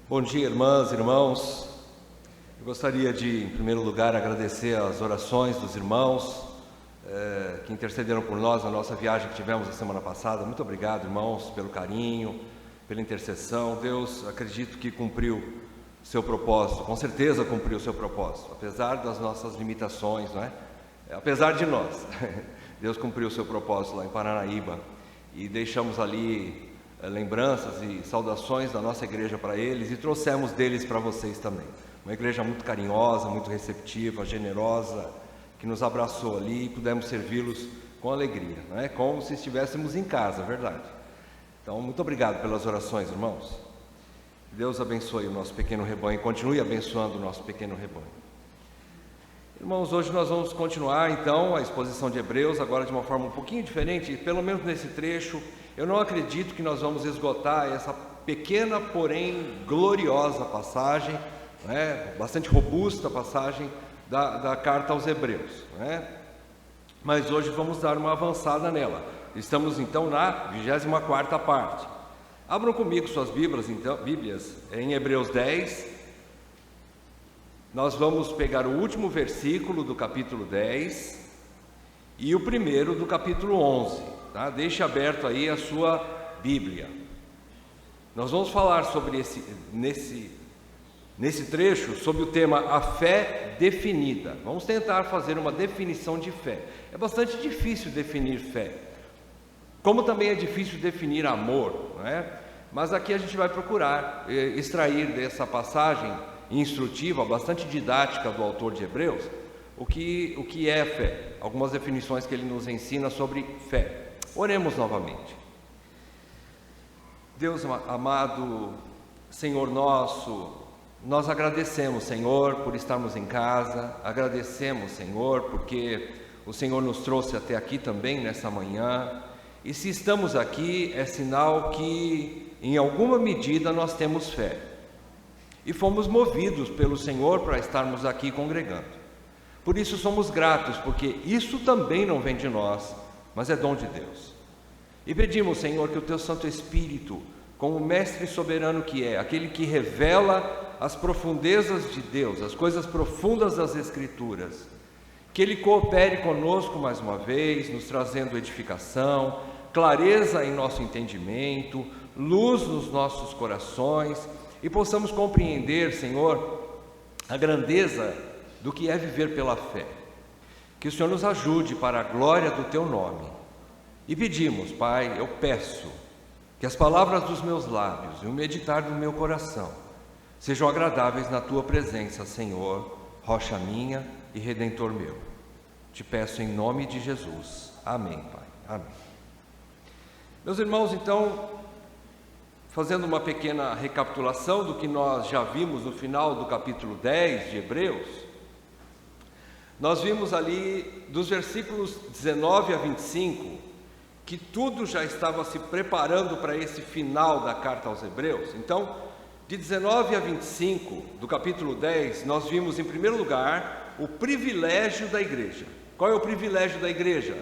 Bom dia, irmãs e irmãos. Eu gostaria de, em primeiro lugar, agradecer as orações dos irmãos que intercederam por nós na nossa viagem que tivemos a semana passada. Muito obrigado, irmãos, pelo carinho, pela intercessão. Deus, acredito que cumpriu seu propósito, com certeza cumpriu seu propósito, apesar das nossas limitações, não é? Apesar de nós, Deus cumpriu seu propósito lá em Paranaíba e deixamos ali lembranças e saudações da nossa igreja para eles e trouxemos deles para vocês também. Uma igreja muito carinhosa, muito receptiva, generosa, que nos abraçou ali e pudemos servi-los com alegria, não é? Como se estivéssemos em casa, verdade. Então, muito obrigado pelas orações, irmãos. Deus abençoe o nosso pequeno rebanho e continue abençoando o nosso pequeno rebanho. Irmãos, hoje nós vamos continuar então a exposição de Hebreus, agora de uma forma um pouquinho diferente, pelo menos nesse trecho. Eu não acredito que nós vamos esgotar essa pequena, porém gloriosa passagem, bastante robusta passagem da carta aos Hebreus, mas hoje vamos dar uma avançada nela. Estamos então na 24ª parte. Abram comigo suas Bíblias em Hebreus 10. Nós vamos pegar o último versículo do capítulo 10 e o primeiro do capítulo 11, tá? Deixe aberto aí a sua Bíblia. Nós vamos falar sobre nesse trecho, sobre o tema a fé definida. Vamos tentar fazer uma definição de fé. É bastante difícil definir fé, como também é difícil definir amor, não é? Mas aqui a gente vai procurar extrair dessa passagem instrutiva, bastante didática do autor de Hebreus, o que é fé, algumas definições que ele nos ensina sobre fé. Oremos novamente. Deus amado, Senhor nosso, nós agradecemos, Senhor, por estarmos em casa, agradecemos, Senhor, porque o Senhor nos trouxe até aqui também nessa manhã, e se estamos aqui é sinal que em alguma medida nós temos fé. E fomos movidos pelo Senhor para estarmos aqui congregando. Por isso somos gratos, porque isso também não vem de nós, mas é dom de Deus. E pedimos, Senhor, que o Teu Santo Espírito, como mestre soberano que é, aquele que revela as profundezas de Deus, as coisas profundas das Escrituras, que Ele coopere conosco mais uma vez, nos trazendo edificação, clareza em nosso entendimento, luz nos nossos corações, e possamos compreender, Senhor, a grandeza do que é viver pela fé. Que o Senhor nos ajude para a glória do Teu nome. E pedimos, Pai, eu peço que as palavras dos meus lábios e o meditar do meu coração sejam agradáveis na Tua presença, Senhor, rocha minha e Redentor meu. Te peço em nome de Jesus. Amém, Pai. Amém. Meus irmãos, então, fazendo uma pequena recapitulação do que nós já vimos no final do capítulo 10 de Hebreus, nós vimos ali dos versículos 19 a 25, que tudo já estava se preparando para esse final da carta aos Hebreus. Então, de 19 a 25 do capítulo 10, nós vimos em primeiro lugar o privilégio da igreja. Qual é o privilégio da igreja?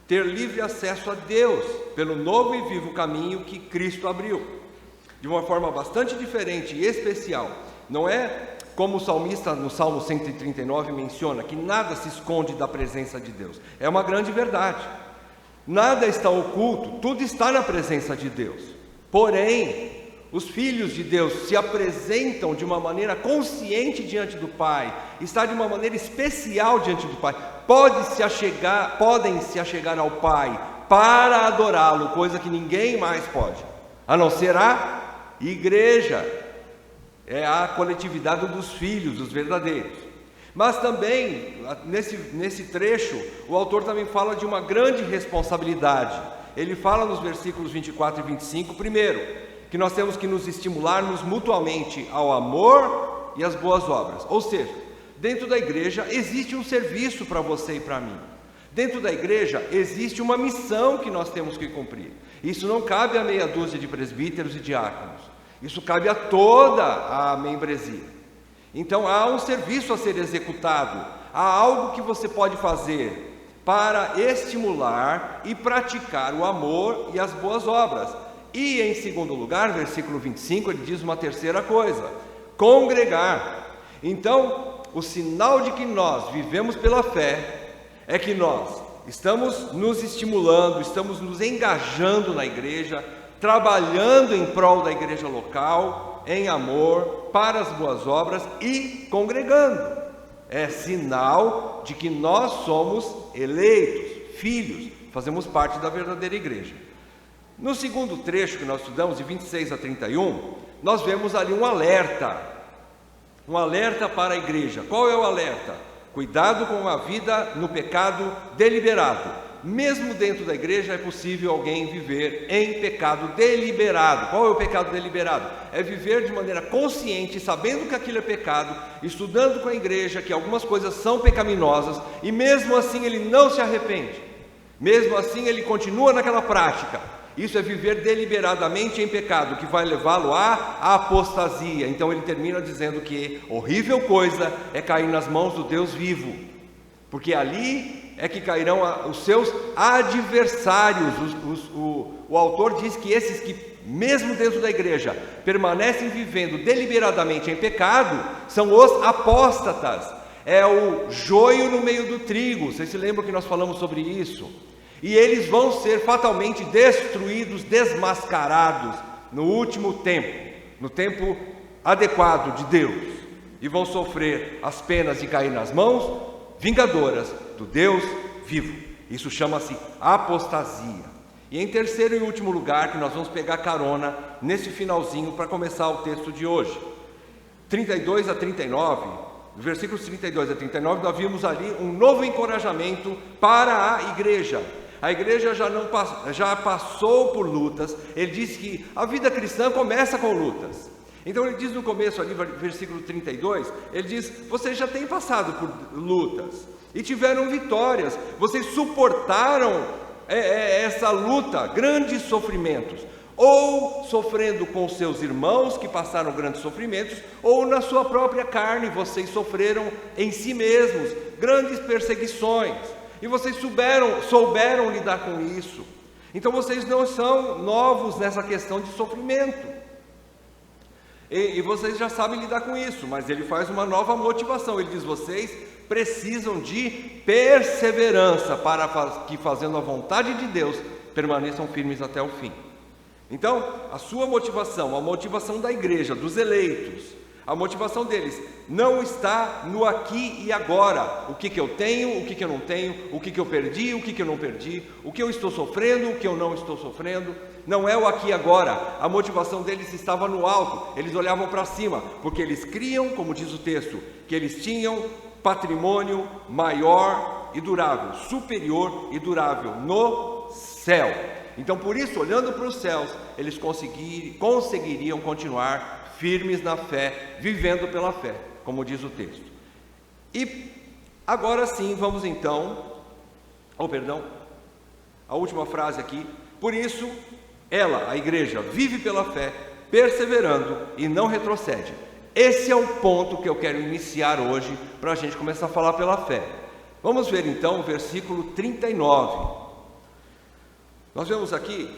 Ter livre acesso a Deus pelo novo e vivo caminho que Cristo abriu. De uma forma bastante diferente e especial. Não é como o salmista no Salmo 139 menciona, que nada se esconde da presença de Deus. É uma grande verdade. Nada está oculto, tudo está na presença de Deus. Porém, os filhos de Deus se apresentam de uma maneira consciente diante do Pai, está de uma maneira especial diante do Pai. Podem se achegar ao Pai para adorá-lo, coisa que ninguém mais pode, a não ser a igreja, é a coletividade dos filhos, dos verdadeiros. Mas também, nesse trecho, o autor também fala de uma grande responsabilidade. Ele fala nos versículos 24 e 25, primeiro, que nós temos que nos estimularmos mutuamente ao amor e às boas obras. Ou seja, dentro da igreja existe um serviço para você e para mim. Dentro da igreja existe uma missão que nós temos que cumprir. Isso não cabe a meia dúzia de presbíteros e diáconos. Isso cabe a toda a membresia. Então há um serviço a ser executado, há algo que você pode fazer para estimular e praticar o amor e as boas obras. E em segundo lugar, versículo 25, ele diz uma terceira coisa: congregar. Então, o sinal de que nós vivemos pela fé é que nós estamos nos estimulando, estamos nos engajando na igreja, trabalhando em prol da igreja local, em amor, para as boas obras e congregando. É sinal de que nós somos eleitos, filhos, fazemos parte da verdadeira igreja. No segundo trecho que nós estudamos, de 26 a 31, nós vemos ali um alerta para a igreja. Qual é o alerta? Cuidado com a vida no pecado deliberado. Mesmo dentro da igreja é possível alguém viver em pecado deliberado. Qual é o pecado deliberado? É viver de maneira consciente, sabendo que aquilo é pecado, estudando com a igreja que algumas coisas são pecaminosas, e mesmo assim ele não se arrepende. Mesmo assim ele continua naquela prática. Isso é viver deliberadamente em pecado, que vai levá-lo à apostasia. Então ele termina dizendo que horrível coisa é cair nas mãos do Deus vivo, porque ali é que cairão os seus adversários. O autor diz que esses que, mesmo dentro da igreja, permanecem vivendo deliberadamente em pecado, são os apóstatas. É o joio no meio do trigo. Vocês se lembram que nós falamos sobre isso? E eles vão ser fatalmente destruídos, desmascarados no último tempo, no tempo adequado de Deus, e vão sofrer as penas de cair nas mãos vingadoras do Deus vivo. Isso chama-se apostasia. E em terceiro e último lugar, que nós vamos pegar carona nesse finalzinho para começar o texto de hoje, 32 a 39, versículos 32 a 39, nós vimos ali um novo encorajamento para a igreja. A igreja já passou por lutas. Ele diz que a vida cristã começa com lutas. Então ele diz no começo ali, versículo 32, ele diz: vocês já têm passado por lutas e tiveram vitórias, vocês suportaram essa luta, grandes sofrimentos, ou sofrendo com seus irmãos que passaram grandes sofrimentos, ou na sua própria carne, vocês sofreram em si mesmos grandes perseguições, e vocês souberam lidar com isso. Então vocês não são novos nessa questão de sofrimento, e vocês já sabem lidar com isso. Mas ele faz uma nova motivação. Ele diz: vocês precisam de perseverança para que, fazendo a vontade de Deus, permaneçam firmes até o fim. Então, a sua motivação, a motivação da igreja, dos eleitos, a motivação deles não está no aqui e agora. O que eu tenho, o que eu não tenho, o que eu perdi, o que eu não perdi, o que eu estou sofrendo, o que eu não estou sofrendo. Não é o aqui e agora. A motivação deles estava no alto. Eles olhavam para cima, porque eles criam, como diz o texto, que eles tinham patrimônio maior e durável, superior e durável no céu. Então, por isso, olhando para os céus, eles conseguiriam continuar firmes na fé, vivendo pela fé, como diz o texto. E agora sim, vamos então, a última frase aqui. Por isso, ela, a igreja, vive pela fé, perseverando e não retrocede. Esse é o ponto que eu quero iniciar hoje, para a gente começar a falar pela fé. Vamos ver então o versículo 39. Nós vemos aqui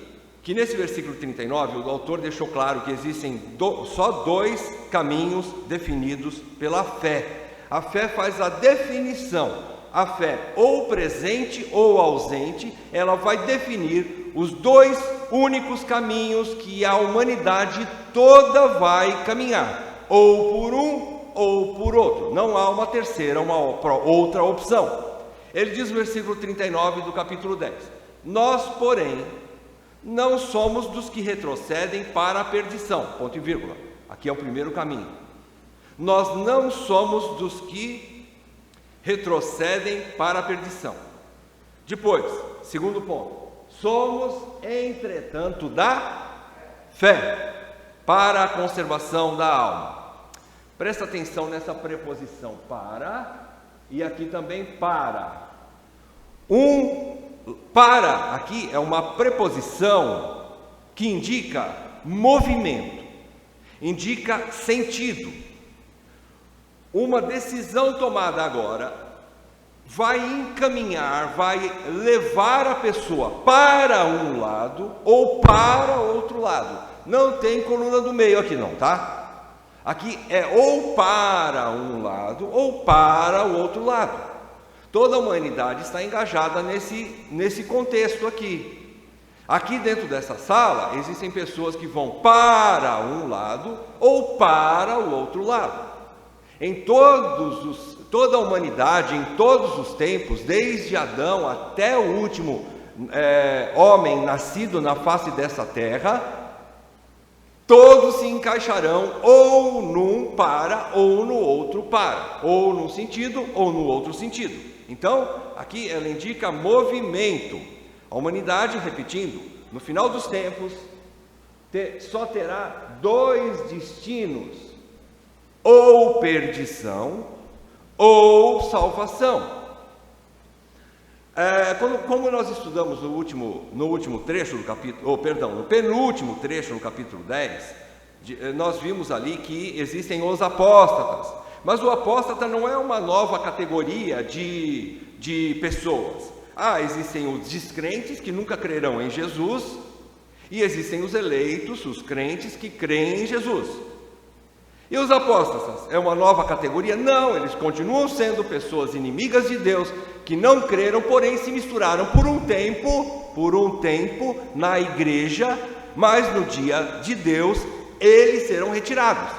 que nesse versículo 39, o autor deixou claro que existem só dois caminhos definidos pela fé. A fé faz a definição. A fé, ou presente ou ausente, ela vai definir os dois únicos caminhos que a humanidade toda vai caminhar, ou por um ou por outro. Não há uma terceira, uma outra opção. Ele diz no versículo 39 do capítulo 10: nós, porém, não somos dos que retrocedem para a perdição, ponto e vírgula. Aqui é o primeiro caminho. Nós não somos dos que retrocedem para a perdição. Depois, segundo ponto: somos, entretanto, da fé, para a conservação da alma. Presta atenção nessa preposição para, e aqui também para. Para aqui é uma preposição que indica movimento, indica sentido. Uma decisão tomada agora vai encaminhar, vai levar a pessoa para um lado ou para outro lado. Não tem coluna do meio aqui não, tá? Aqui é ou para um lado ou para o outro lado. Toda a humanidade está engajada nesse contexto aqui. Aqui dentro dessa sala existem pessoas que vão para um lado ou para o outro lado. Toda a humanidade, em todos os tempos, desde Adão até o último homem nascido na face dessa terra, todos se encaixarão ou num para ou no outro para, ou num sentido ou no outro sentido. Então, aqui ela indica movimento. A humanidade, repetindo, no final dos tempos, só terá dois destinos: ou perdição ou salvação. Como nós estudamos no último trecho do capítulo, no penúltimo trecho do capítulo 10, nós vimos ali que existem os apóstatas, mas o apóstata não é uma nova categoria de pessoas. Existem os descrentes que nunca crerão em Jesus, e existem os eleitos, os crentes que creem em Jesus. E os apóstatas é uma nova categoria? Não, eles continuam sendo pessoas inimigas de Deus, que não creram, porém se misturaram por um tempo na igreja, mas no dia de Deus eles serão retirados.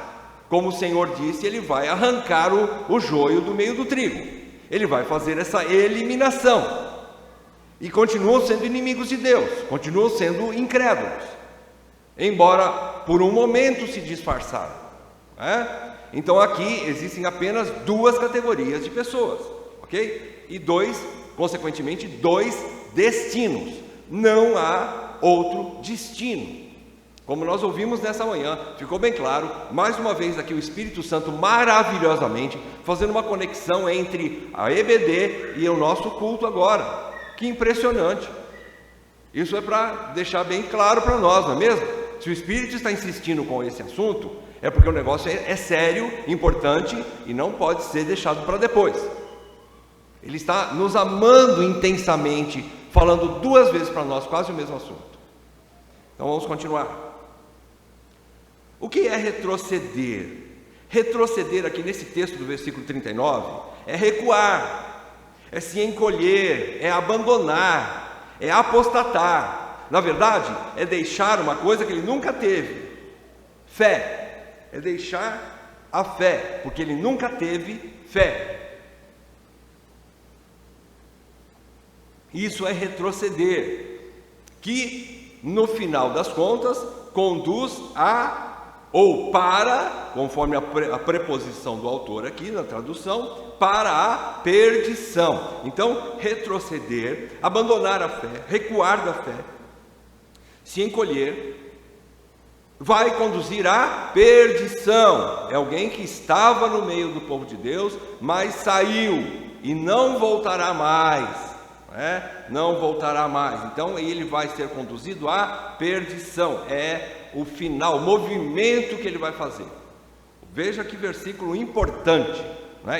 Como o Senhor disse, Ele vai arrancar o joio do meio do trigo. Ele vai fazer essa eliminação. E continuam sendo inimigos de Deus, continuam sendo incrédulos, embora por um momento se disfarçaram. Então aqui existem apenas duas categorias de pessoas, ok? E consequentemente, dois destinos. Não há outro destino. Como nós ouvimos nessa manhã, ficou bem claro, mais uma vez aqui o Espírito Santo maravilhosamente fazendo uma conexão entre a EBD e o nosso culto agora. Que impressionante! Isso é para deixar bem claro para nós, não é mesmo? Se o Espírito está insistindo com esse assunto, é porque o negócio é sério, importante e não pode ser deixado para depois. Ele está nos amando intensamente, falando duas vezes para nós quase o mesmo assunto. Então vamos continuar. O que é retroceder? Retroceder aqui nesse texto do versículo 39 é recuar, é se encolher, é abandonar, é apostatar. Na verdade, é deixar uma coisa que ele nunca teve: fé. É deixar a fé, porque ele nunca teve fé. Isso é retroceder, que no final das contas conduz ou para, conforme a preposição do autor aqui na tradução, para a perdição. Então, retroceder, abandonar a fé, recuar da fé, se encolher, vai conduzir à perdição. É alguém que estava no meio do povo de Deus, mas saiu e não voltará mais. Não voltará mais. Então ele vai ser conduzido à perdição. É o final, o movimento que ele vai fazer. Veja que versículo importante,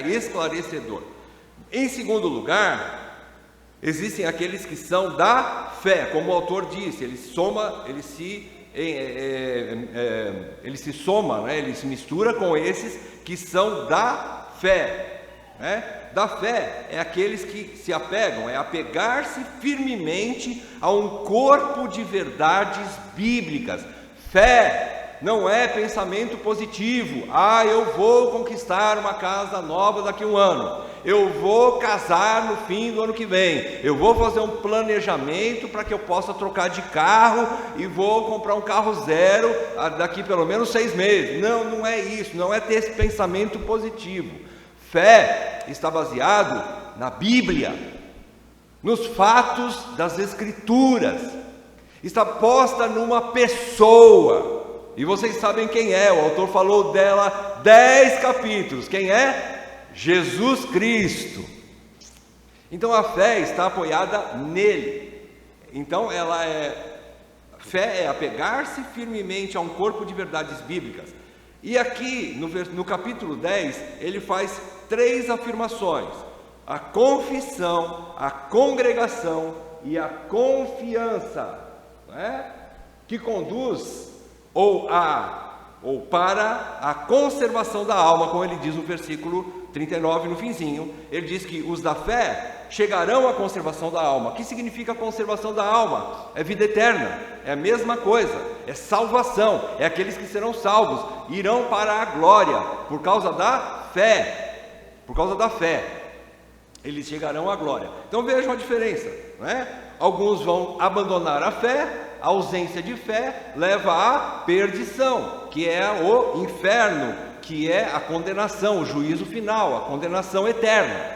esclarecedor. Em segundo lugar, existem aqueles que são da fé, como o autor disse, ele se soma, ele se mistura com esses que são da fé. Da fé é aqueles que se apegam, é apegar-se firmemente a um corpo de verdades bíblicas. Fé não é pensamento positivo. Eu vou conquistar uma casa nova daqui a um ano, eu vou casar no fim do ano que vem, eu vou fazer um planejamento para que eu possa trocar de carro e vou comprar um carro zero daqui pelo menos 6 meses. Não é isso, não é ter esse pensamento positivo. Fé está baseado na Bíblia, nos fatos das Escrituras, está posta numa pessoa, e vocês sabem quem é, o autor falou dela 10 capítulos, quem é? Jesus Cristo. Então a fé está apoiada nele. Então fé é apegar-se firmemente a um corpo de verdades bíblicas. E aqui no capítulo 10 ele faz 3 afirmações. a confissão, a congregação e a confiança, né? Que conduz ou para a conservação da alma, como ele diz no versículo 39, no finzinho. Ele diz que os da fé chegarão à conservação da alma. O que significa conservação da alma? É vida eterna, é a mesma coisa, é salvação, é aqueles que serão salvos, irão para a glória, por causa da fé, eles chegarão à glória. Então vejam a diferença, né? Alguns vão abandonar a fé, a ausência de fé leva à perdição, que é o inferno, que é a condenação, o juízo final, a condenação eterna.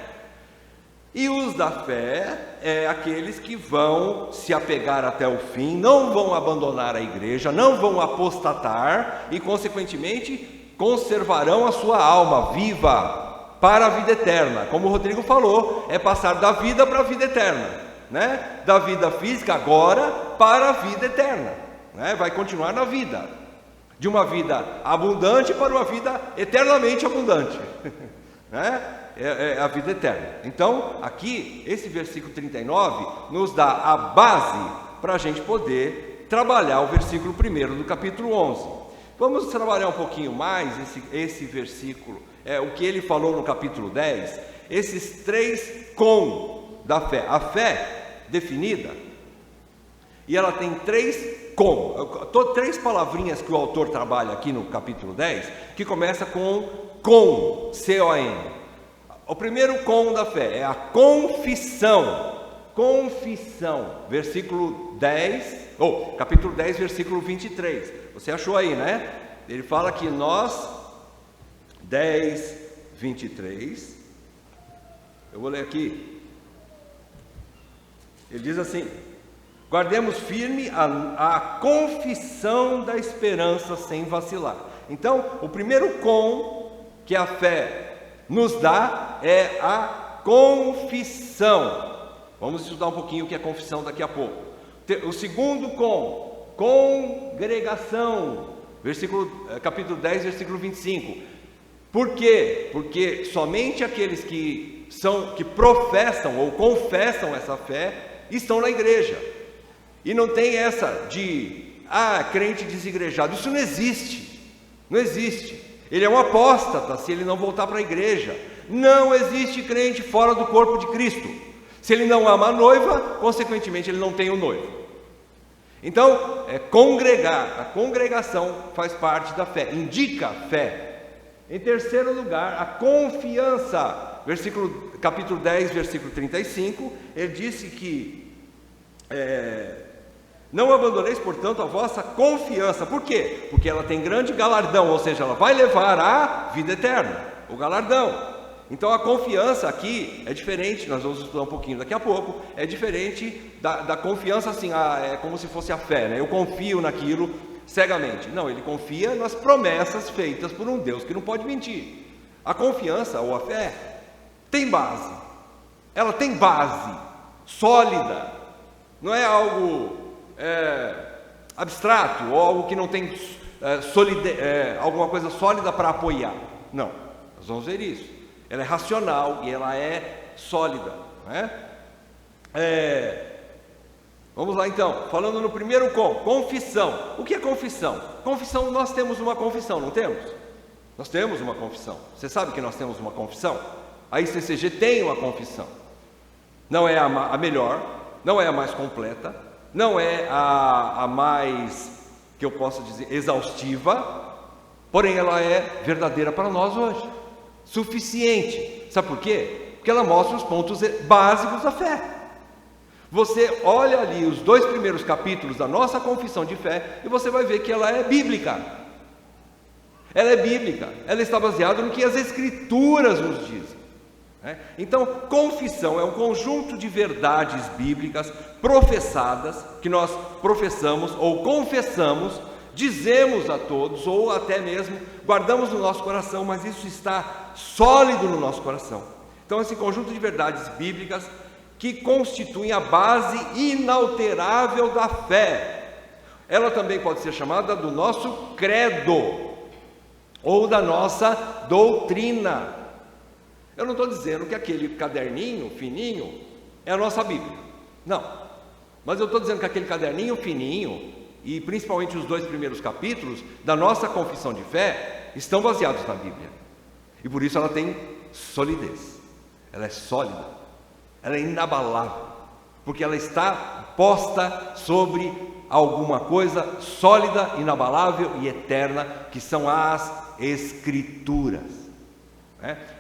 E os da fé é aqueles que vão se apegar até o fim, não vão abandonar a igreja, não vão apostatar e, consequentemente, conservarão a sua alma viva para a vida eterna. Como o Rodrigo falou, é passar da vida para a vida eterna, né? Da vida física agora para a vida eterna, né? Vai continuar na vida, de uma vida abundante para uma vida eternamente abundante, né? É a vida eterna. Então, aqui, esse versículo 39 nos dá a base para a gente poder trabalhar o versículo 1 do capítulo 11. Vamos trabalhar um pouquinho mais esse versículo, o que ele falou no capítulo 10, esses 3 com da fé. A fé definida, e ela tem 3 com. 3 palavrinhas que o autor trabalha aqui no capítulo 10, que começa com, C-O-N. O primeiro com da fé é a confissão, versículo 10, capítulo 10, versículo 23, você achou aí, né? Ele fala que nós, 10, 23, eu vou ler aqui, ele diz assim: guardemos firme a confissão da esperança sem vacilar. Então, o primeiro com que a fé nos dá é a confissão. Vamos estudar um pouquinho o que é confissão daqui a pouco. O segundo com, congregação, capítulo 10, versículo 25. Por quê? Porque somente aqueles que professam ou confessam essa fé estão na igreja. E não tem essa de crente desigrejado. Isso não existe. Não existe. Ele é um apóstata se ele não voltar para a igreja. Não existe crente fora do corpo de Cristo. Se ele não ama a noiva, consequentemente ele não tem o noivo. Então, congregar, a congregação faz parte da fé, indica fé. Em terceiro lugar, a confiança. Capítulo 10, versículo 35, ele disse que não abandoneis, portanto, a vossa confiança. Por quê? Porque ela tem grande galardão, ou seja, ela vai levar à vida eterna, o galardão. Então a confiança aqui é diferente, nós vamos estudar um pouquinho daqui a pouco, é diferente da confiança assim, é como se fosse a fé, né? Eu confio naquilo cegamente. Não, ele confia nas promessas feitas por um Deus que não pode mentir. A confiança ou a fé tem base, ela tem base sólida, não é algo abstrato ou algo que não tem alguma coisa sólida para apoiar. Não, nós vamos ver isso. Ela é racional e ela é sólida, né? Vamos lá então, falando no primeiro confissão. O que é confissão? Confissão, nós temos uma confissão, não temos? Nós temos uma confissão. Você sabe que nós temos uma confissão? A ICCG tem uma confissão. Não é a melhor, não é a mais completa, não é a mais, que eu posso dizer, exaustiva, porém ela é verdadeira para nós hoje, suficiente. Sabe por quê? Porque ela mostra os pontos básicos da fé. Você olha ali os 2 primeiros capítulos da nossa confissão de fé e você vai ver que ela é bíblica. Ela é bíblica, ela está baseada no que as Escrituras nos dizem. Então, confissão é um conjunto de verdades bíblicas professadas, que nós professamos ou confessamos, dizemos a todos, ou até mesmo guardamos no nosso coração, mas isso está sólido no nosso coração. Então, esse conjunto de verdades bíblicas que constituem a base inalterável da fé. Ela também pode ser chamada do nosso credo, ou da nossa doutrina. Eu não estou dizendo que aquele caderninho fininho é a nossa Bíblia, não, mas eu estou dizendo que aquele caderninho fininho, e principalmente os 2 primeiros capítulos da nossa confissão de fé, estão baseados na Bíblia, e por isso ela tem solidez, ela é sólida, ela é inabalável, porque ela está posta sobre alguma coisa sólida, inabalável e eterna, que são as Escrituras.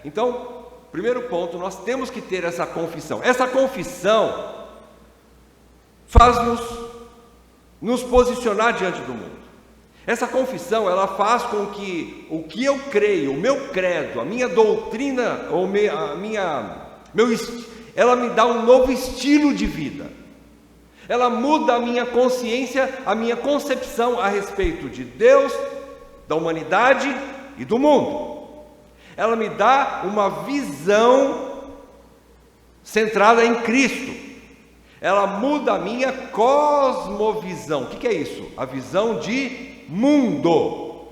Então, primeiro ponto, nós temos que ter essa confissão. Essa confissão faz nos posicionar diante do mundo. Essa confissão, ela faz com que o que eu creio, o meu credo, a minha doutrina, ela me dá um novo estilo de vida. Ela muda a minha consciência, a minha concepção a respeito de Deus, da humanidade e do mundo. Ela me dá uma visão centrada em Cristo. Ela muda a minha cosmovisão. O que é isso? A visão de mundo.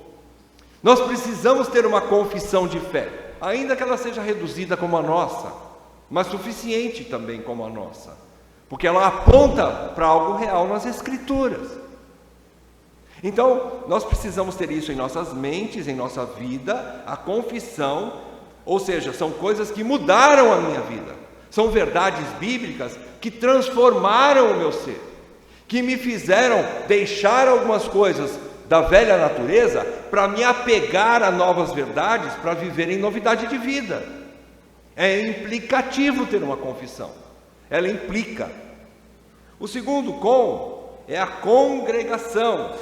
Nós precisamos ter uma confissão de fé, ainda que ela seja reduzida como a nossa, mas suficiente também como a nossa, porque ela aponta para algo real nas Escrituras. Então, nós precisamos ter isso em nossas mentes, em nossa vida, a confissão, ou seja, são coisas que mudaram a minha vida, são verdades bíblicas que transformaram o meu ser, que me fizeram deixar algumas coisas da velha natureza para me apegar a novas verdades, para viver em novidade de vida. É implicativo ter uma confissão, ela implica. O segundo é a congregação.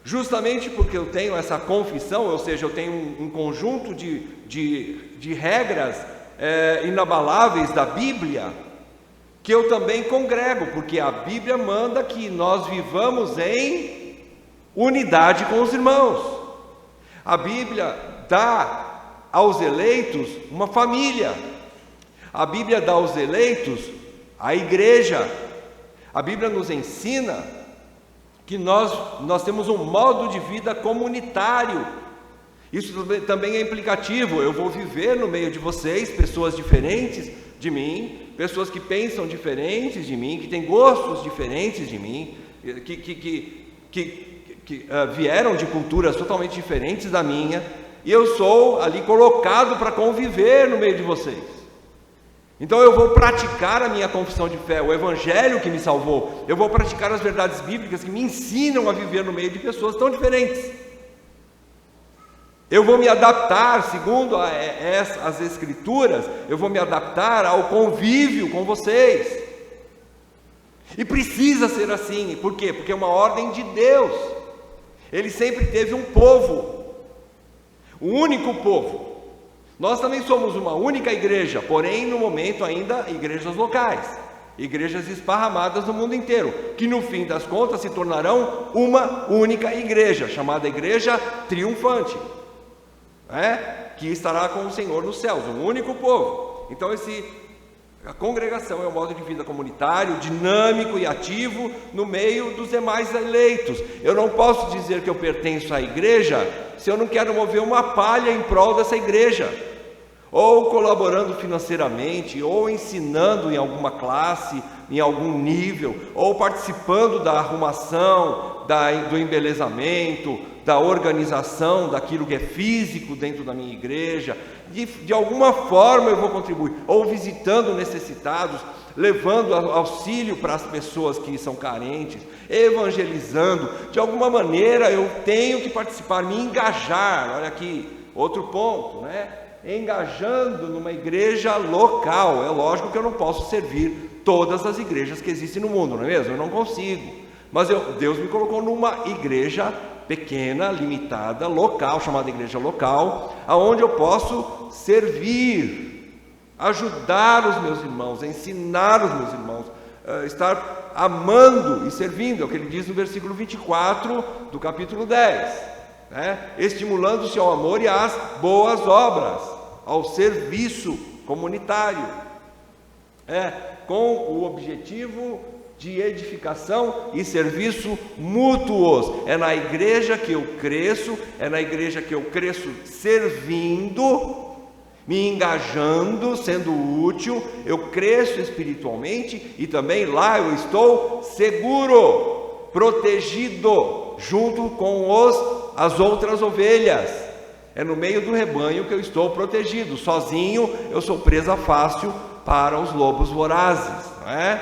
Justamente porque eu tenho essa confissão, ou seja, eu tenho um conjunto de regras inabaláveis da Bíblia, que eu também congrego, porque a Bíblia manda que nós vivamos em unidade com os irmãos. A Bíblia dá aos eleitos uma família. A Bíblia dá aos eleitos a igreja. A Bíblia nos ensina que nós temos um modo de vida comunitário. Isso também é implicativo. Eu vou viver no meio de vocês, pessoas diferentes de mim, pessoas que pensam diferentes de mim, que têm gostos diferentes de mim, que vieram de culturas totalmente diferentes da minha, e eu sou ali colocado para conviver no meio de vocês. Então eu vou praticar a minha confissão de fé, o Evangelho que me salvou. Eu vou praticar as verdades bíblicas que me ensinam a viver no meio de pessoas tão diferentes. Eu vou me adaptar, segundo as Escrituras, eu vou me adaptar ao convívio com vocês. E precisa ser assim. Por quê? Porque é uma ordem de Deus. Ele sempre teve um povo, um único povo. Nós também somos uma única igreja, porém no momento ainda igrejas locais, igrejas esparramadas no mundo inteiro, que no fim das contas se tornarão uma única igreja, chamada Igreja Triunfante, que estará com o Senhor nos céus, um único povo. Então a congregação é um modo de vida comunitário, dinâmico e ativo no meio dos demais eleitos. Eu não posso dizer que eu pertenço à igreja se eu não quero mover uma palha em prol dessa igreja, ou colaborando financeiramente, ou ensinando em alguma classe, em algum nível, ou participando da arrumação, do embelezamento, da organização daquilo que é físico dentro da minha igreja. De alguma forma eu vou contribuir, ou visitando necessitados, levando auxílio para as pessoas que são carentes, evangelizando. De alguma maneira eu tenho que participar, me engajar. Olha aqui, outro ponto, engajando numa igreja local. É lógico que eu não posso servir todas as igrejas que existem no mundo, não é mesmo? Eu não consigo, mas Deus me colocou numa igreja pequena, limitada, local, chamada igreja local, aonde eu posso servir, ajudar os meus irmãos, ensinar os meus irmãos, estar amando e servindo. É o que ele diz no versículo 24 do capítulo 10, estimulando-se ao amor e às boas obras, ao serviço comunitário, com o objetivo de edificação e serviço mútuos. É na igreja que eu cresço, é na igreja que eu cresço servindo, Me engajando, sendo útil, eu cresço espiritualmente e também lá eu estou seguro, protegido, junto com as outras ovelhas. É no meio do rebanho que eu estou protegido. Sozinho eu sou presa fácil para os lobos vorazes, não é?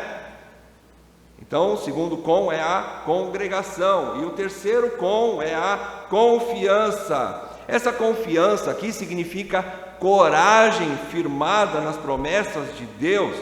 Então, o segundo com é a congregação, e o terceiro com é a confiança. Essa confiança aqui significa coragem firmada nas promessas de Deus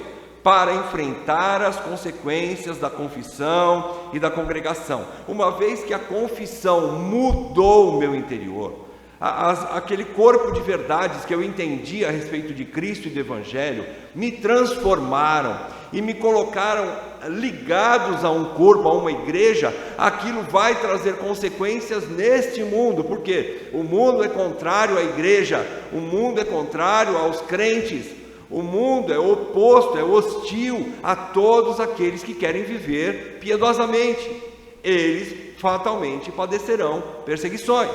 para enfrentar as consequências da confissão e da congregação. Uma vez que a confissão mudou o meu interior, aquele corpo de verdades que eu entendi a respeito de Cristo e do Evangelho, me transformaram e me colocaram ligados a um corpo, a uma igreja. Aquilo vai trazer consequências neste mundo, porque o mundo é contrário à igreja, o mundo é contrário aos crentes, o mundo é oposto, é hostil a todos aqueles que querem viver piedosamente. Eles fatalmente padecerão perseguições.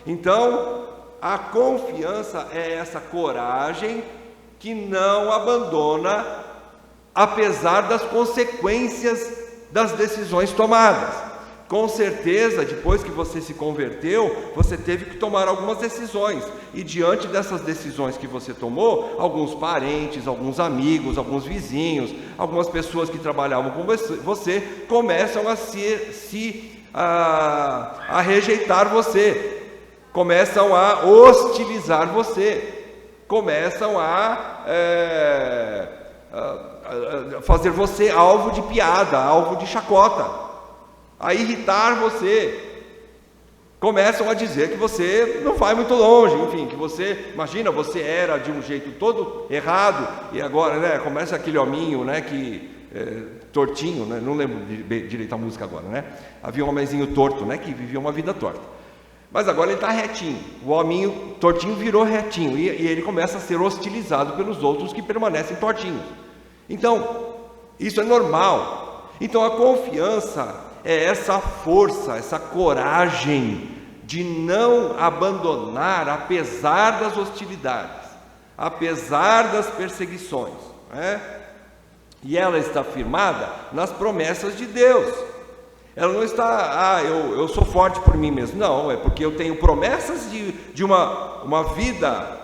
Então, a confiança é essa coragem que não abandona, apesar das consequências das decisões tomadas. Com certeza, depois que você se converteu, você teve que tomar algumas decisões, e diante dessas decisões que você tomou, alguns parentes, alguns amigos, alguns vizinhos, algumas pessoas que trabalhavam com você começam a rejeitar você, começam a hostilizar você, começam a fazer você alvo de piada, alvo de chacota, a irritar você, começam a dizer que você não vai muito longe, enfim, que você, imagina, você era de um jeito todo errado, e agora, né, começa aquele hominho, né, tortinho, né, não lembro direito a música agora, né, havia um homenzinho torto, né, que vivia uma vida torta, mas agora ele está retinho, o hominho tortinho virou retinho, e ele começa a ser hostilizado pelos outros que permanecem tortinhos. Então, isso é normal. Então, a confiança é essa força, essa coragem de não abandonar, apesar das hostilidades, apesar das perseguições, né? E ela está firmada nas promessas de Deus. Ela não está, eu sou forte por mim mesmo. Não, é porque eu tenho promessas de uma vida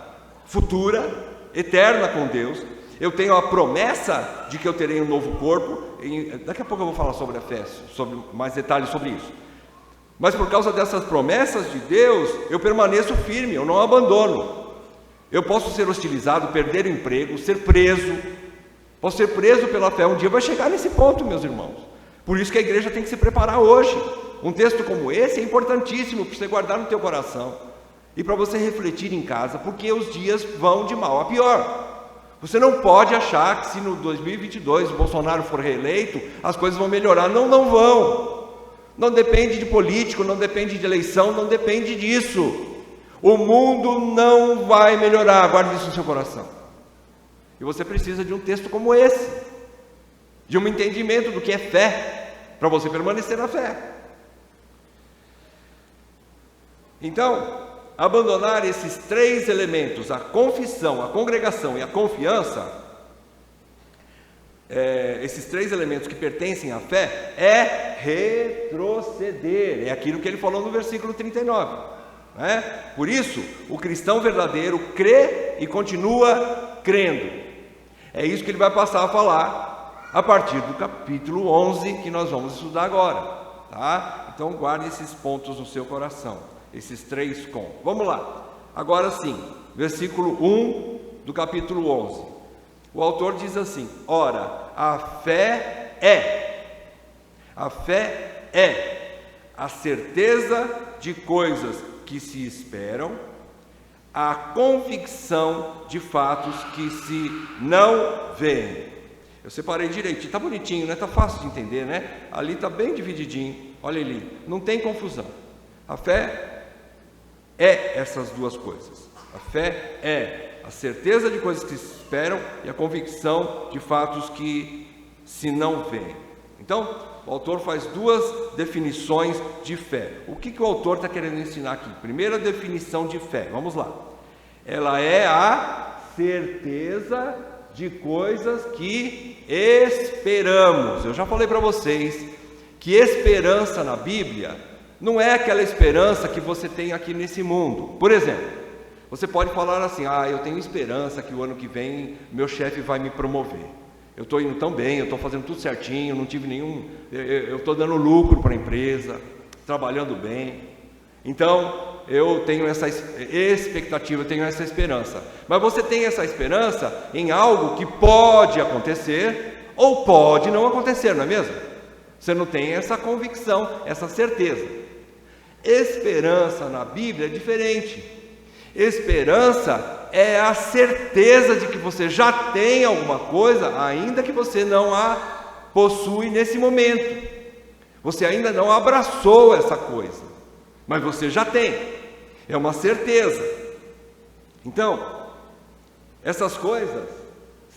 futura, eterna com Deus. Eu tenho a promessa de que eu terei um novo corpo. Daqui a pouco eu vou falar sobre a fé, sobre mais detalhes sobre isso. Mas por causa dessas promessas de Deus, eu permaneço firme, eu não abandono. Eu posso ser hostilizado, perder o emprego, ser preso. Posso ser preso pela fé. Um dia vai chegar nesse ponto, meus irmãos. Por isso que a igreja tem que se preparar hoje. Um texto como esse é importantíssimo para você guardar no teu coração e para você refletir em casa, porque os dias vão de mal a pior. Você não pode achar que se no 2022 o Bolsonaro for reeleito, as coisas vão melhorar. Não, não vão. Não depende de político, não depende de eleição, não depende disso. O mundo não vai melhorar, guarde isso no seu coração. E você precisa de um texto como esse, de um entendimento do que é fé, para você permanecer na fé. Então, abandonar esses três elementos, a confissão, a congregação e a confiança, esses três elementos que pertencem à fé, é retroceder. É aquilo que ele falou no versículo 39, né? Por isso, o cristão verdadeiro crê e continua crendo. É isso que ele vai passar a falar a partir do capítulo 11, que nós vamos estudar agora, tá? Então guarde esses pontos no seu coração, esses três com. Vamos lá, agora sim, versículo 1 do capítulo 11. O autor diz assim: ora, a fé é a certeza de coisas que se esperam, a convicção de fatos que se não veem. Eu separei direitinho, está bonitinho, né? Está fácil de entender, né? Ali está bem divididinho, olha ali, não tem confusão. A fé é essas duas coisas. A fé é a certeza de coisas que se esperam e a convicção de fatos que se não veem. Então, o autor faz duas definições de fé. O que o autor está querendo ensinar aqui? Primeira definição de fé, vamos lá. Ela é a certeza de coisas que esperamos. Eu já falei para vocês que esperança na Bíblia não é aquela esperança que você tem aqui nesse mundo. Por exemplo, você pode falar assim: eu tenho esperança que o ano que vem meu chefe vai me promover. Eu estou indo tão bem, eu estou fazendo tudo certinho, não tive eu estou dando lucro para a empresa, trabalhando bem. Então, eu tenho essa expectativa, eu tenho essa esperança. Mas você tem essa esperança em algo que pode acontecer ou pode não acontecer, não é mesmo? Você não tem essa convicção, essa certeza. Esperança na Bíblia é diferente. Esperança é a certeza de que você já tem alguma coisa, ainda que você não a possui nesse momento. Você ainda não abraçou essa coisa, mas você já tem. É uma certeza. Então, essas coisas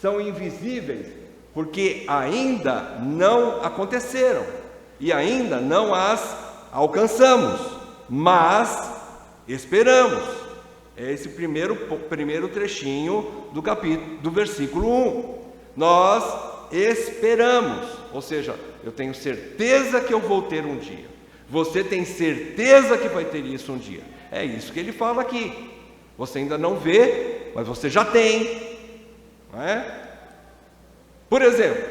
são invisíveis porque ainda não aconteceram e ainda não as alcançamos, mas esperamos. É esse primeiro trechinho do capítulo, do versículo 1. Nós esperamos, ou seja, eu tenho certeza que eu vou ter um dia. Você tem certeza que vai ter isso um dia. É isso que ele fala aqui. Você ainda não vê, mas você já tem, não é? Por exemplo,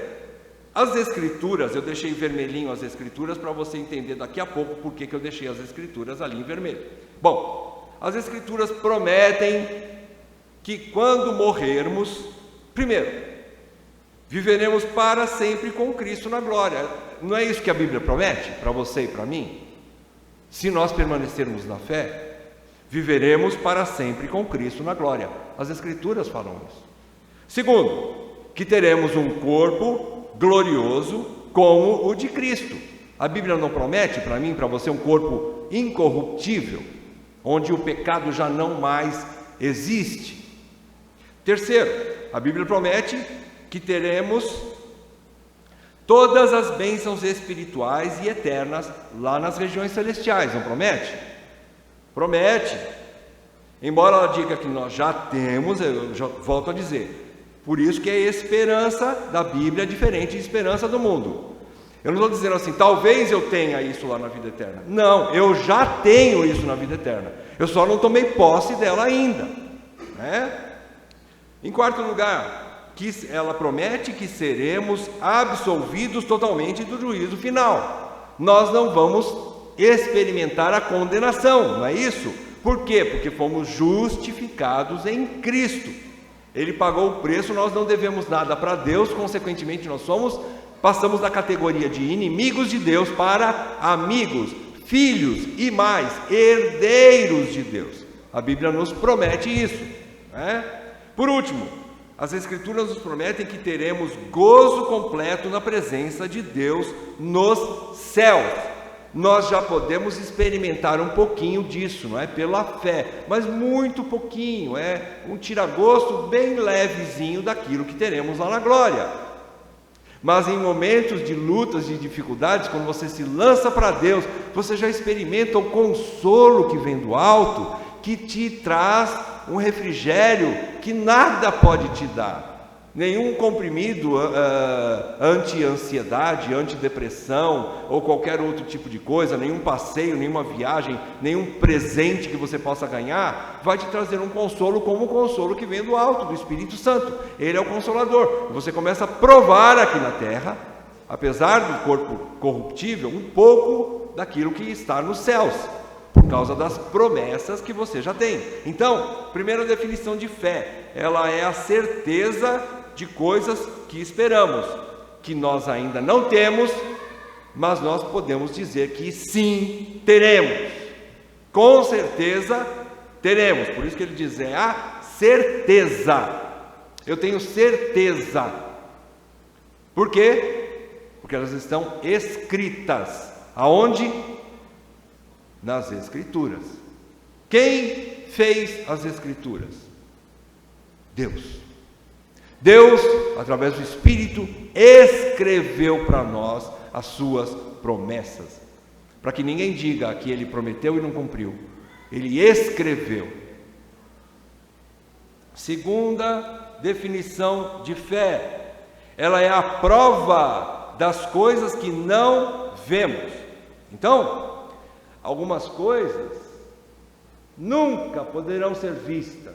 as escrituras, eu deixei vermelhinho as escrituras para você entender daqui a pouco por que eu deixei as escrituras ali em vermelho. Bom, as escrituras prometem que quando morrermos, primeiro, viveremos para sempre com Cristo na glória. Não é isso que a Bíblia promete para você e para mim? Se nós permanecermos na fé, viveremos para sempre com Cristo na glória. As escrituras falam isso. Segundo, que teremos um corpo glorioso como o de Cristo. A Bíblia não promete para mim e para você um corpo incorruptível, onde o pecado já não mais existe. Terceiro, a Bíblia promete que teremos todas as bênçãos espirituais e eternas lá nas regiões celestiais, não promete? Promete. Embora ela diga que nós já temos, eu já volto a dizer, por isso que a esperança da Bíblia é diferente de esperança do mundo. Eu não estou dizendo assim, talvez eu tenha isso lá na vida eterna. Não, eu já tenho isso na vida eterna. Eu só não tomei posse dela ainda, né? Em quarto lugar, que ela promete que seremos absolvidos totalmente do juízo final. Nós não vamos experimentar a condenação, não é isso? Por quê? Porque fomos justificados em Cristo. Ele pagou o preço, nós não devemos nada para Deus, consequentemente passamos da categoria de inimigos de Deus para amigos, filhos e mais, herdeiros de Deus. A Bíblia nos promete isso, né? Por último, as Escrituras nos prometem que teremos gozo completo na presença de Deus nos céus. Nós já podemos experimentar um pouquinho disso, não é? Pela fé, mas muito pouquinho, é um tira-gosto bem levezinho daquilo que teremos lá na glória. Mas em momentos de lutas, de dificuldades, quando você se lança para Deus, você já experimenta o consolo que vem do alto, que te traz um refrigério que nada pode te dar. Nenhum comprimido anti-ansiedade, antidepressão ou qualquer outro tipo de coisa, nenhum passeio, nenhuma viagem, nenhum presente que você possa ganhar, vai te trazer um consolo como o consolo que vem do alto, do Espírito Santo. Ele é o Consolador. Você começa a provar aqui na terra, apesar do corpo corruptível, um pouco daquilo que está nos céus, por causa das promessas que você já tem. Então, primeira definição de fé, ela é a certeza de coisas que esperamos, que nós ainda não temos, mas nós podemos dizer que sim, teremos. Com certeza teremos. Por isso que ele diz, é a certeza. Eu tenho certeza. Por quê? Porque elas estão escritas. Aonde? Nas Escrituras. Quem fez as Escrituras? Deus. Deus, através do Espírito, escreveu para nós as suas promessas, para que ninguém diga que ele prometeu e não cumpriu. Ele escreveu. Segunda definição de fé: ela é a prova das coisas que não vemos. Então, algumas coisas nunca poderão ser vistas,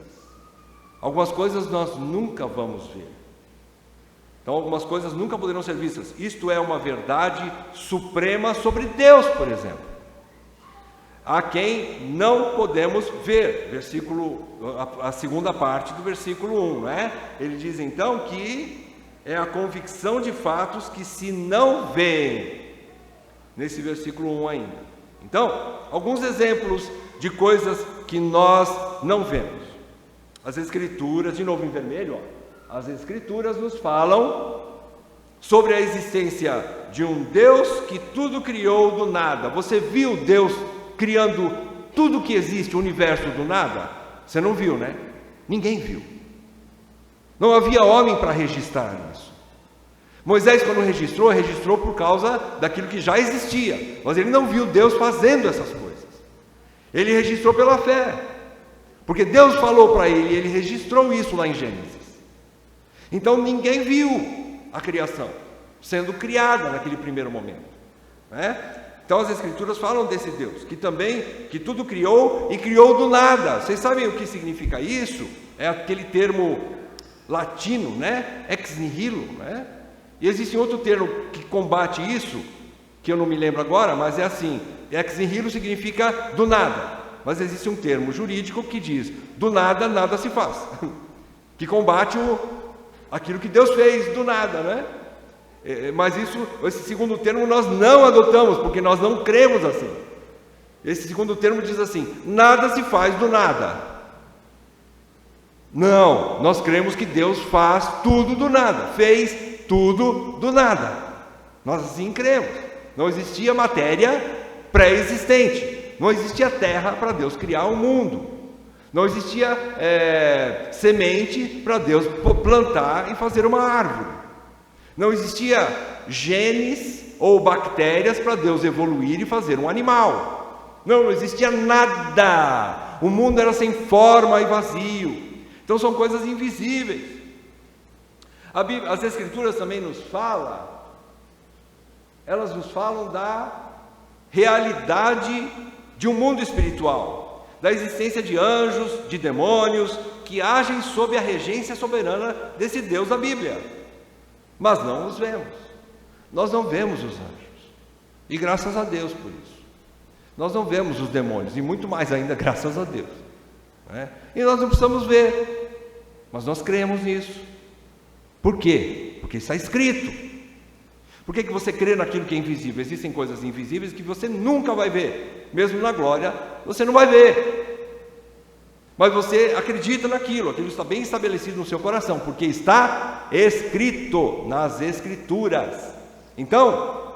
algumas coisas nós nunca vamos ver. Então, algumas coisas nunca poderão ser vistas. Isto é uma verdade suprema sobre Deus, por exemplo, a quem não podemos ver. A segunda parte do versículo 1, não é? Ele diz então que é a convicção de fatos que se não veem, nesse versículo 1 ainda. Então, alguns exemplos de coisas que nós não vemos. As Escrituras, de novo em vermelho, ó. As Escrituras nos falam sobre a existência de um Deus que tudo criou do nada. Você viu Deus criando tudo que existe, o universo do nada? Você não viu, né? Ninguém viu. Não havia homem para registrar isso. Moisés, quando registrou por causa daquilo que já existia, mas ele não viu Deus fazendo essas coisas. Ele registrou pela fé, porque Deus falou para ele, e ele registrou isso lá em Gênesis. Então ninguém viu a criação sendo criada naquele primeiro momento, né? Então as Escrituras falam desse Deus que tudo criou e criou do nada. Vocês sabem o que significa isso? É aquele termo latino, né? Ex nihilo, né? E existe outro termo que combate isso, que eu não me lembro agora, mas é assim: ex nihilo significa do nada, mas existe um termo jurídico que diz do nada nada se faz, que combate aquilo que Deus fez do nada, né? Mas esse segundo termo nós não adotamos, porque nós não cremos assim. Esse segundo termo diz assim: nada se faz do nada. Não, nós cremos que Deus faz tudo do nada, fez tudo do nada. Nós assim cremos. Não existia matéria pré-existente, não existia terra para Deus criar o mundo. Não existia semente para Deus plantar e fazer uma árvore. Não existia genes ou bactérias para Deus evoluir e fazer um animal. Não existia nada. O mundo era sem forma e vazio. Então são coisas invisíveis. As Escrituras também elas nos falam da realidade de um mundo espiritual, da existência de anjos, de demônios, que agem sob a regência soberana desse Deus da Bíblia. Mas não os vemos. Nós não vemos os anjos. E graças a Deus por isso. Nós não vemos os demônios, e muito mais ainda graças a Deus, né? E nós não precisamos ver, mas nós cremos nisso. Por quê? Porque está escrito. Por que você crê naquilo que é invisível? Existem coisas invisíveis que você nunca vai ver. Mesmo na glória, você não vai ver. Mas você acredita naquilo, aquilo está bem estabelecido no seu coração, porque está escrito nas Escrituras. Então,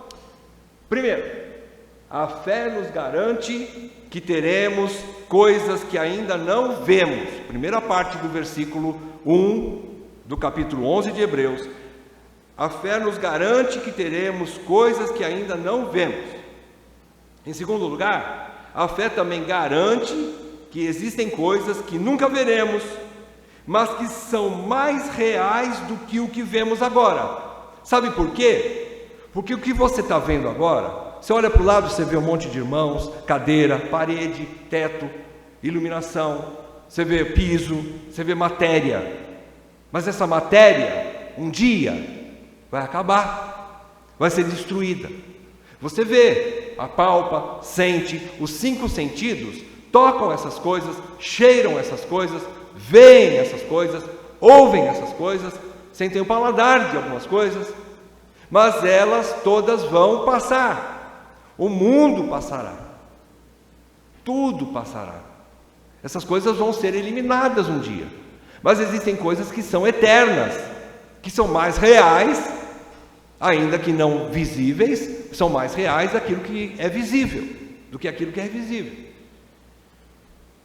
primeiro, a fé nos garante que teremos coisas que ainda não vemos. Primeira parte do versículo 1 do capítulo 11 de Hebreus. A fé nos garante que teremos coisas que ainda não vemos. Em segundo lugar, a fé também garante que existem coisas que nunca veremos, mas que são mais reais do que o que vemos agora. Sabe por quê? Porque o que você está vendo agora, você olha para o lado, você vê um monte de irmãos, cadeira, parede, teto, iluminação, você vê piso, você vê matéria. Mas essa matéria, um dia, vai acabar, vai ser destruída. Você vê, apalpa, sente, os 5 sentidos tocam essas coisas, cheiram essas coisas, veem essas coisas, ouvem essas coisas, sentem o paladar de algumas coisas, mas elas todas vão passar. O mundo passará, tudo passará. Essas coisas vão ser eliminadas um dia, mas existem coisas que são eternas, que são mais reais, ainda que não visíveis, são mais reais daquilo que é visível, do que aquilo que é invisível.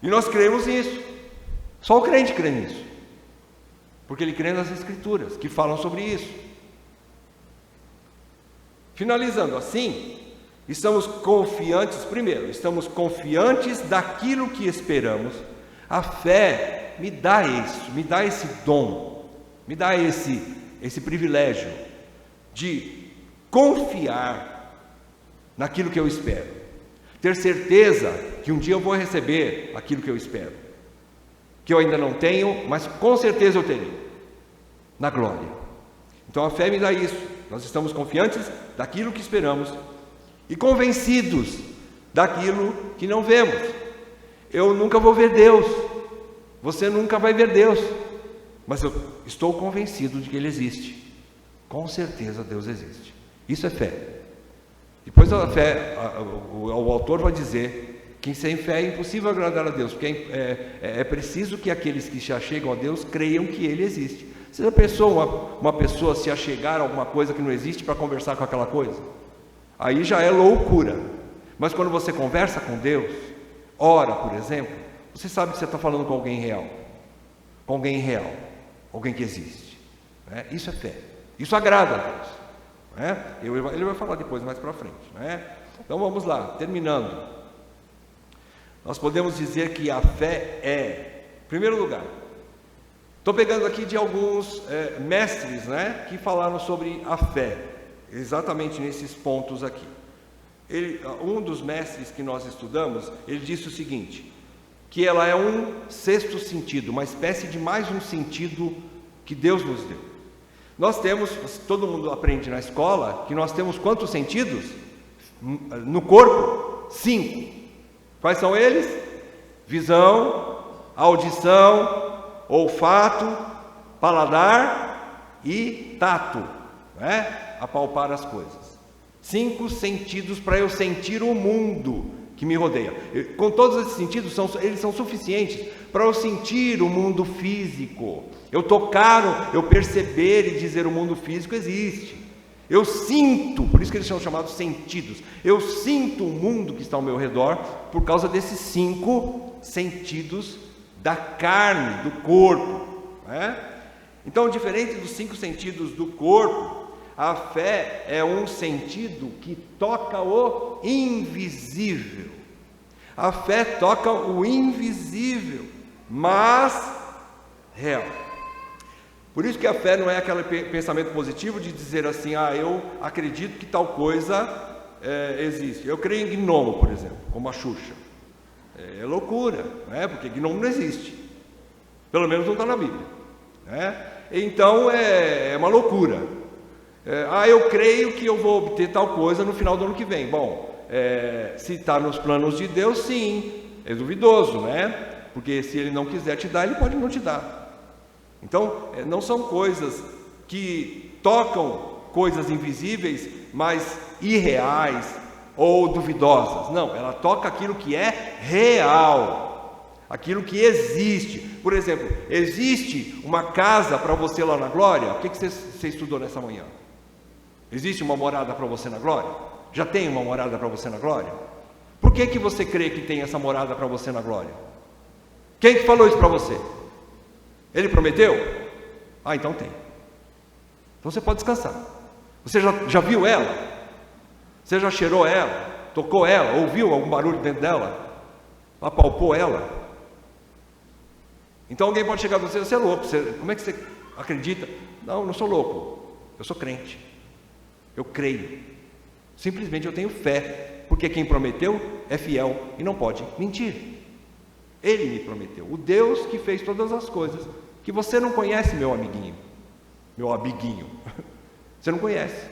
E nós cremos nisso. Só o crente crê nisso, porque ele crê nas Escrituras que falam sobre isso. Finalizando assim, estamos confiantes. Primeiro, estamos confiantes daquilo que esperamos. A fé me dá isso, me dá esse dom, me dá esse privilégio de confiar naquilo que eu espero, ter certeza que um dia eu vou receber aquilo que eu espero, que eu ainda não tenho, mas com certeza eu terei, na glória. Então a fé me dá isso, nós estamos confiantes daquilo que esperamos e convencidos daquilo que não vemos. Eu nunca vou ver Deus, você nunca vai ver Deus, mas eu estou convencido de que Ele existe. Com certeza Deus existe. Isso é fé. Depois a fé, o autor vai dizer que sem fé é impossível agradar a Deus, porque é preciso que aqueles que se achegam a Deus creiam que Ele existe. Você já pensou uma pessoa se achegar a alguma coisa que não existe para conversar com aquela coisa? Aí já é loucura. Mas quando você conversa com Deus, ora, por exemplo, você sabe que você está falando com alguém real. Com alguém real. Alguém que existe. Isso é fé. Isso agrada a Deus. Ele vai falar depois, mais para frente. Então vamos lá, terminando. Nós podemos dizer que a fé em primeiro lugar, estou pegando aqui de alguns mestres, que falaram sobre a fé, exatamente nesses pontos aqui. Um dos mestres que nós estudamos, ele disse o seguinte, que ela é um sexto sentido, uma espécie de mais um sentido que Deus nos deu. Nós temos, todo mundo aprende na escola, que nós temos quantos sentidos? No corpo? 5. Quais são eles? Visão, audição, olfato, paladar e tato, apalpar as coisas. 5 sentidos para eu sentir o mundo que me rodeia. Com todos esses sentidos, eles são suficientes para eu sentir o mundo físico. Eu tocar, eu perceber e dizer o mundo físico existe. Eu sinto, por isso que eles são chamados sentidos. Eu sinto o mundo que está ao meu redor por causa desses 5 sentidos da carne, do corpo. Então, diferente dos 5 sentidos do corpo, a fé é um sentido que toca o invisível. A fé toca o invisível, mas real. Por isso que a fé não é aquele pensamento positivo de dizer assim, eu acredito que tal coisa existe. Eu creio em gnomo, por exemplo, como a Xuxa. É loucura, porque gnomo não existe. Pelo menos não está na Bíblia. Então é uma loucura. Eu creio que eu vou obter tal coisa no final do ano que vem. Bom, se está nos planos de Deus, sim, é duvidoso, porque se Ele não quiser te dar, Ele pode não te dar. Então, não são coisas que tocam coisas invisíveis, mas irreais ou duvidosas. Não, ela toca aquilo que é real, aquilo que existe. Por exemplo, existe uma casa para você lá na glória? O que você estudou nessa manhã? Existe uma morada para você na glória? Já tem uma morada para você na glória? Por que você crê que tem essa morada para você na glória? Quem que falou isso para você? Ele prometeu? Então tem. Então você pode descansar. Você já viu ela? Você já cheirou ela? Tocou ela? Ouviu algum barulho dentro dela? Apalpou ela? Então alguém pode chegar para você é louco. Como é que você acredita? Não sou louco. Eu sou crente. Eu creio. Simplesmente eu tenho fé. Porque quem prometeu é fiel e não pode mentir. Ele me prometeu. O Deus que fez todas as coisas. Que você não conhece, meu amiguinho. Meu amiguinho. Você não conhece.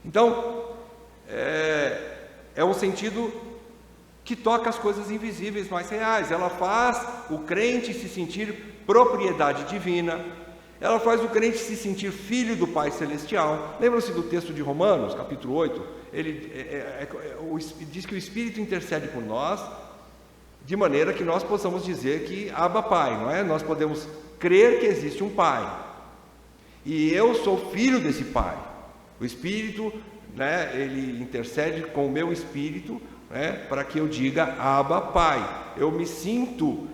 Então, é um sentido que toca as coisas invisíveis, mais reais. Ela faz o crente se sentir propriedade divina. Ela faz o crente se sentir filho do Pai Celestial. Lembram-se do texto de Romanos, capítulo 8? Ele diz que o Espírito intercede por nós, de maneira que nós possamos dizer que Abba Pai, não é? Nós podemos crer que existe um Pai. E eu sou filho desse Pai. O Espírito, ele intercede com o meu Espírito, para que eu diga Abba Pai. Eu me sinto,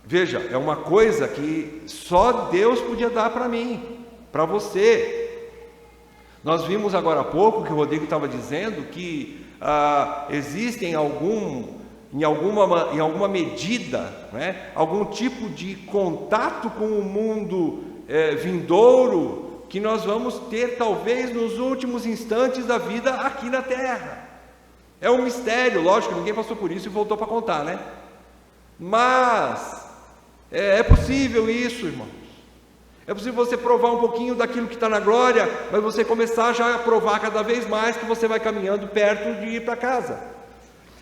veja, é uma coisa que só Deus podia dar para mim, para você. Nós vimos agora há pouco que o Rodrigo estava dizendo que existem em alguma medida, né, algum tipo de contato com o mundo vindouro, que nós vamos ter talvez nos últimos instantes da vida aqui na Terra. É um mistério, lógico, ninguém passou por isso e voltou para contar, né? Mas é possível isso, irmãos. É possível você provar um pouquinho daquilo que está na glória, mas você começar já a provar cada vez mais que você vai caminhando perto de ir para casa.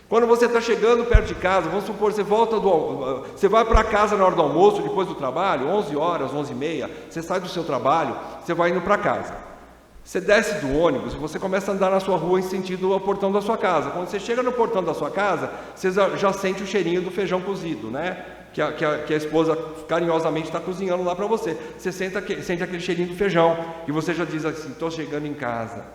Quando você está chegando perto de casa, vamos supor, você vai para casa na hora do almoço, depois do trabalho, 11 horas, 11h30, você sai do seu trabalho, você vai indo para casa. Você desce do ônibus e você começa a andar na sua rua em sentido ao portão da sua casa. Quando você chega no portão da sua casa, você já sente o cheirinho do feijão cozido, né? Que a esposa carinhosamente está cozinhando lá para você. Você sente aquele cheirinho do feijão e você já diz assim: estou chegando em casa.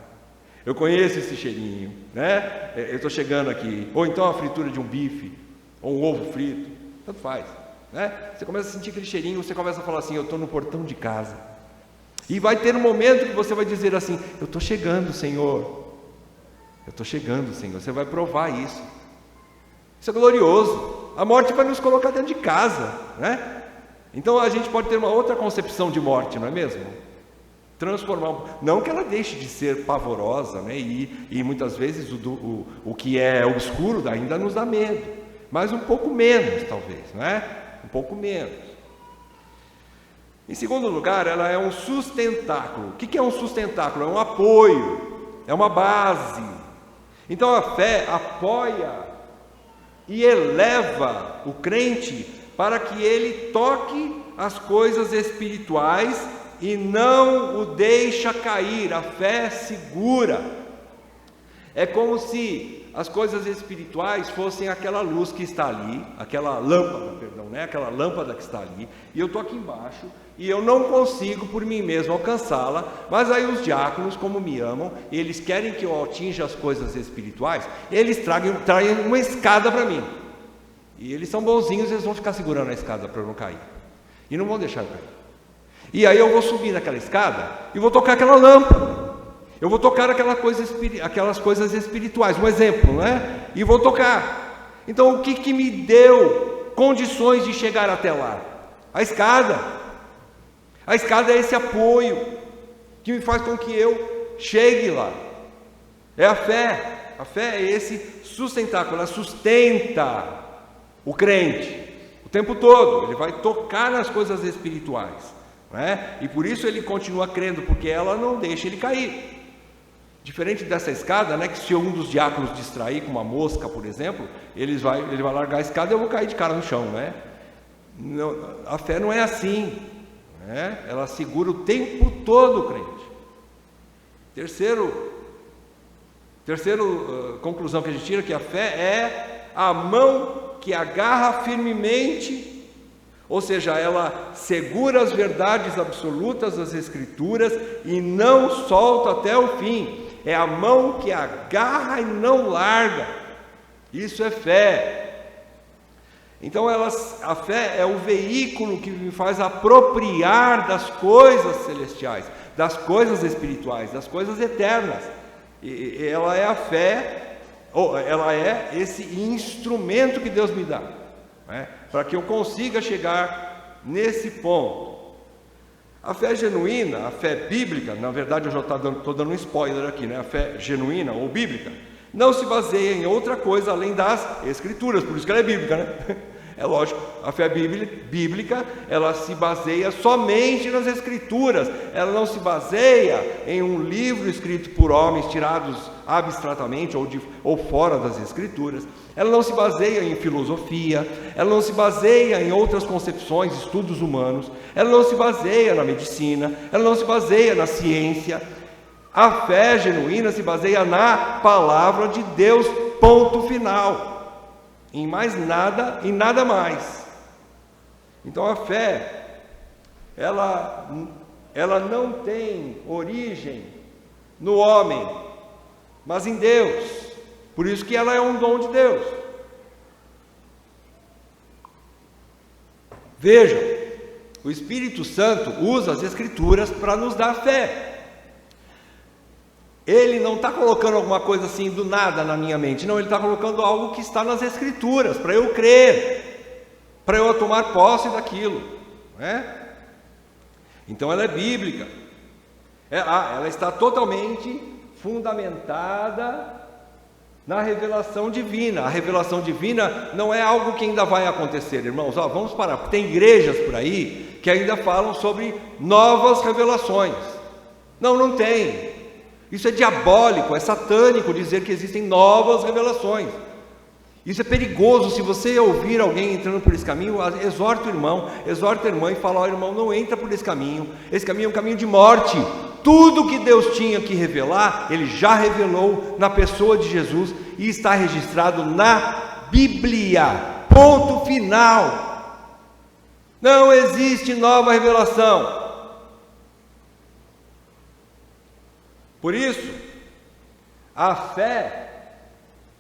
Eu conheço esse cheirinho, né? Eu estou chegando aqui. Ou então a fritura de um bife, ou um ovo frito, tanto faz, né? Você começa a sentir aquele cheirinho, você começa a falar assim: eu estou no portão de casa. E vai ter um momento que você vai dizer assim: eu estou chegando, Senhor. Eu estou chegando, Senhor. Você vai provar isso. Isso é glorioso. A morte vai nos colocar dentro de casa, né? Então a gente pode ter uma outra concepção de morte, não é mesmo? Transformar, não que ela deixe de ser pavorosa, né? E muitas vezes o que é obscuro ainda nos dá medo, mas um pouco menos, talvez, né? Um pouco menos. Em segundo lugar, ela é um sustentáculo. O que é um sustentáculo? É um apoio, é uma base. Então a fé apoia e eleva o crente para que ele toque as coisas espirituais e não o deixa cair. A fé segura. É como se as coisas espirituais fossem aquela luz que está ali, aquela lâmpada que está ali, e eu estou aqui embaixo, e eu não consigo por mim mesmo alcançá-la, mas aí os diáconos, como me amam, eles querem que eu atinja as coisas espirituais, eles traem uma escada para mim, e eles são bonzinhos, eles vão ficar segurando a escada para eu não cair, e não vão deixar eu cair. E aí eu vou subir naquela escada e vou tocar aquela lâmpada. Eu vou tocar aquelas coisas espirituais, um exemplo, né? E vou tocar. Então o que me deu condições de chegar até lá? A escada. A escada é esse apoio que me faz com que eu chegue lá. É a fé. A fé é esse sustentáculo, ela sustenta o crente o tempo todo. Ele vai tocar nas coisas espirituais, né? E por isso ele continua crendo, porque ela não deixa ele cair. Diferente dessa escada, né, que se um dos diáconos distrair com uma mosca, por exemplo, ele vai largar a escada e eu vou cair de cara no chão, né? Não, a fé não é assim, né? Ela segura o tempo todo o crente. Terceiro conclusão que a gente tira, que a fé é a mão que agarra firmemente, ou seja, ela segura as verdades absolutas das Escrituras e não solta até o fim. É a mão que agarra e não larga. Isso é fé. Então a fé é o veículo que me faz apropriar das coisas celestiais, das coisas espirituais, das coisas eternas. E ela é a fé, ou ela é esse instrumento que Deus me dá, né, para que eu consiga chegar nesse ponto. A fé genuína, a fé bíblica, na verdade eu já estou dando um spoiler aqui, né? A fé genuína ou bíblica não se baseia em outra coisa além das Escrituras, por isso que ela é bíblica, né? É lógico, a fé bíblica, ela se baseia somente nas Escrituras, ela não se baseia em um livro escrito por homens tirados abstratamente ou fora das Escrituras, ela não se baseia em filosofia, ela não se baseia em outras concepções, estudos humanos, ela não se baseia na medicina, ela não se baseia na ciência. A fé genuína se baseia na palavra de Deus, ponto final. Em mais nada e nada mais. Então a fé, ela não tem origem no homem, mas em Deus. Por isso que ela é um dom de Deus. Vejam, o Espírito Santo usa as Escrituras para nos dar fé. Ele não está colocando alguma coisa assim do nada na minha mente, não, ele está colocando algo que está nas Escrituras, para eu crer, para eu tomar posse daquilo, não é? Então ela é bíblica, ela está totalmente fundamentada na revelação divina. A revelação divina não é algo que ainda vai acontecer, irmãos. Vamos parar, tem igrejas por aí que ainda falam sobre novas revelações. Não tem. Isso é diabólico, é satânico dizer que existem novas revelações. Isso é perigoso. Se você ouvir alguém entrando por esse caminho, exorta o irmão, exorta a irmã e fala: ó, irmão, não entra por esse caminho é um caminho de morte. Tudo que Deus tinha que revelar, Ele já revelou na pessoa de Jesus e está registrado na Bíblia, ponto final. Não existe nova revelação. Por isso, a fé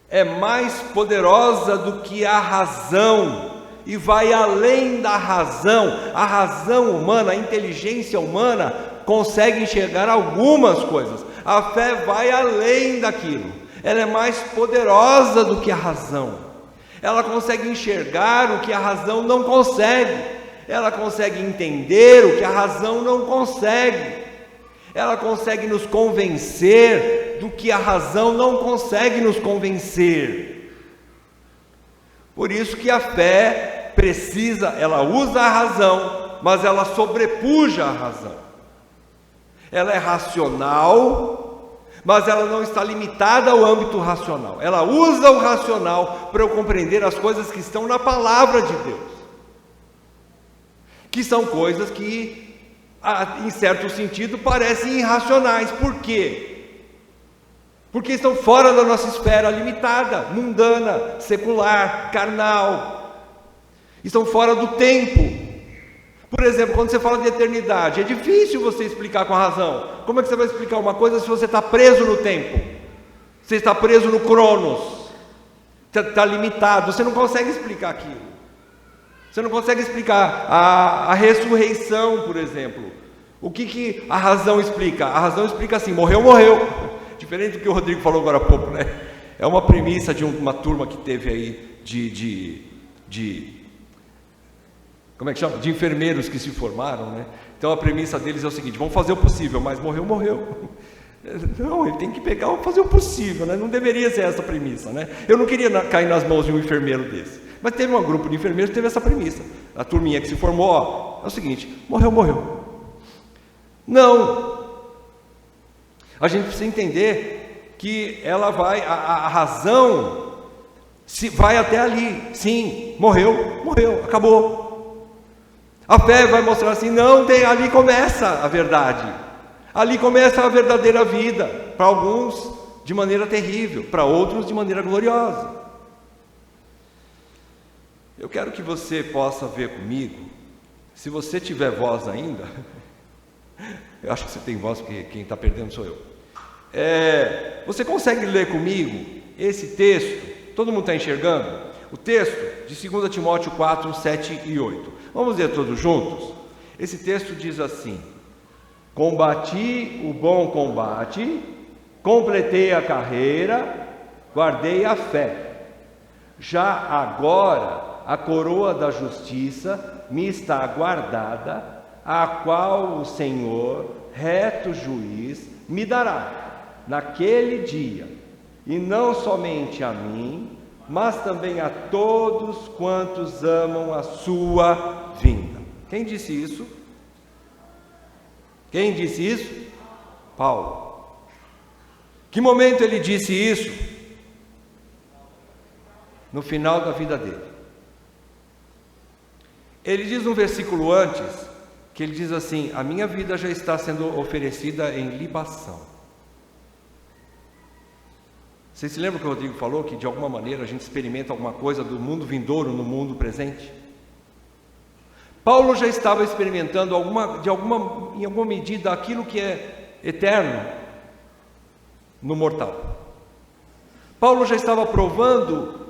é mais poderosa do que a razão e vai além da razão. A razão humana, a inteligência humana consegue enxergar algumas coisas. A fé vai além daquilo. Ela é mais poderosa do que a razão. Ela consegue enxergar o que a razão não consegue. Ela consegue entender o que a razão não consegue. Ela consegue nos convencer do que a razão não consegue nos convencer. Por isso que a fé precisa, ela usa a razão, mas ela sobrepuja a razão. Ela é racional, mas ela não está limitada ao âmbito racional. Ela usa o racional para eu compreender as coisas que estão na palavra de Deus, que são coisas que, em certo sentido, parecem irracionais. Por quê? Porque estão fora da nossa esfera limitada, mundana, secular, carnal. Estão fora do tempo. Por exemplo, quando você fala de eternidade, é difícil você explicar com a razão. Como é que você vai explicar uma coisa se você está preso no tempo? Você está preso no Cronos, está limitado, você não consegue explicar aquilo. Você não consegue explicar a ressurreição, por exemplo. O que a razão explica? A razão explica assim: morreu, morreu. Diferente do que o Rodrigo falou agora há pouco, né? É uma premissa de uma turma que teve aí como é que chama? De enfermeiros que se formaram, né? Então a premissa deles é o seguinte: vamos fazer o possível, mas morreu, morreu. Não, ele tem que pegar, fazer o possível, né? Não deveria ser essa a premissa, né? Eu não queria cair nas mãos de um enfermeiro desse, mas teve um grupo de enfermeiros que teve essa premissa. A turminha que se formou, é o seguinte: morreu, morreu. Não, a gente precisa entender que ela vai, a razão vai até ali. Sim, morreu, morreu, acabou. A fé vai mostrar assim: não, ali começa a verdade, ali começa a verdadeira vida. Para alguns de maneira terrível, para outros de maneira gloriosa. Eu quero que você possa ver comigo, se você tiver voz ainda. Eu acho que você tem voz, porque quem está perdendo sou eu. Você consegue ler comigo esse texto? Todo mundo está enxergando? O texto de 2 Timóteo 4, 7 e 8. Vamos ler todos juntos? Esse texto diz assim: combati o bom combate, completei a carreira, guardei a fé. Já agora a coroa da justiça me está guardada, a qual o Senhor, reto juiz, me dará naquele dia, e não somente a mim, mas também a todos quantos amam a sua vinda. Quem disse isso? Quem disse isso? Paulo. Que momento ele disse isso? No final da vida dele. Ele diz no versículo antes, que ele diz assim: a minha vida já está sendo oferecida em libação. Vocês se lembram que o Rodrigo falou que de alguma maneira a gente experimenta alguma coisa do mundo vindouro no mundo presente? Paulo já estava experimentando em alguma medida aquilo que é eterno no mortal. Paulo já estava provando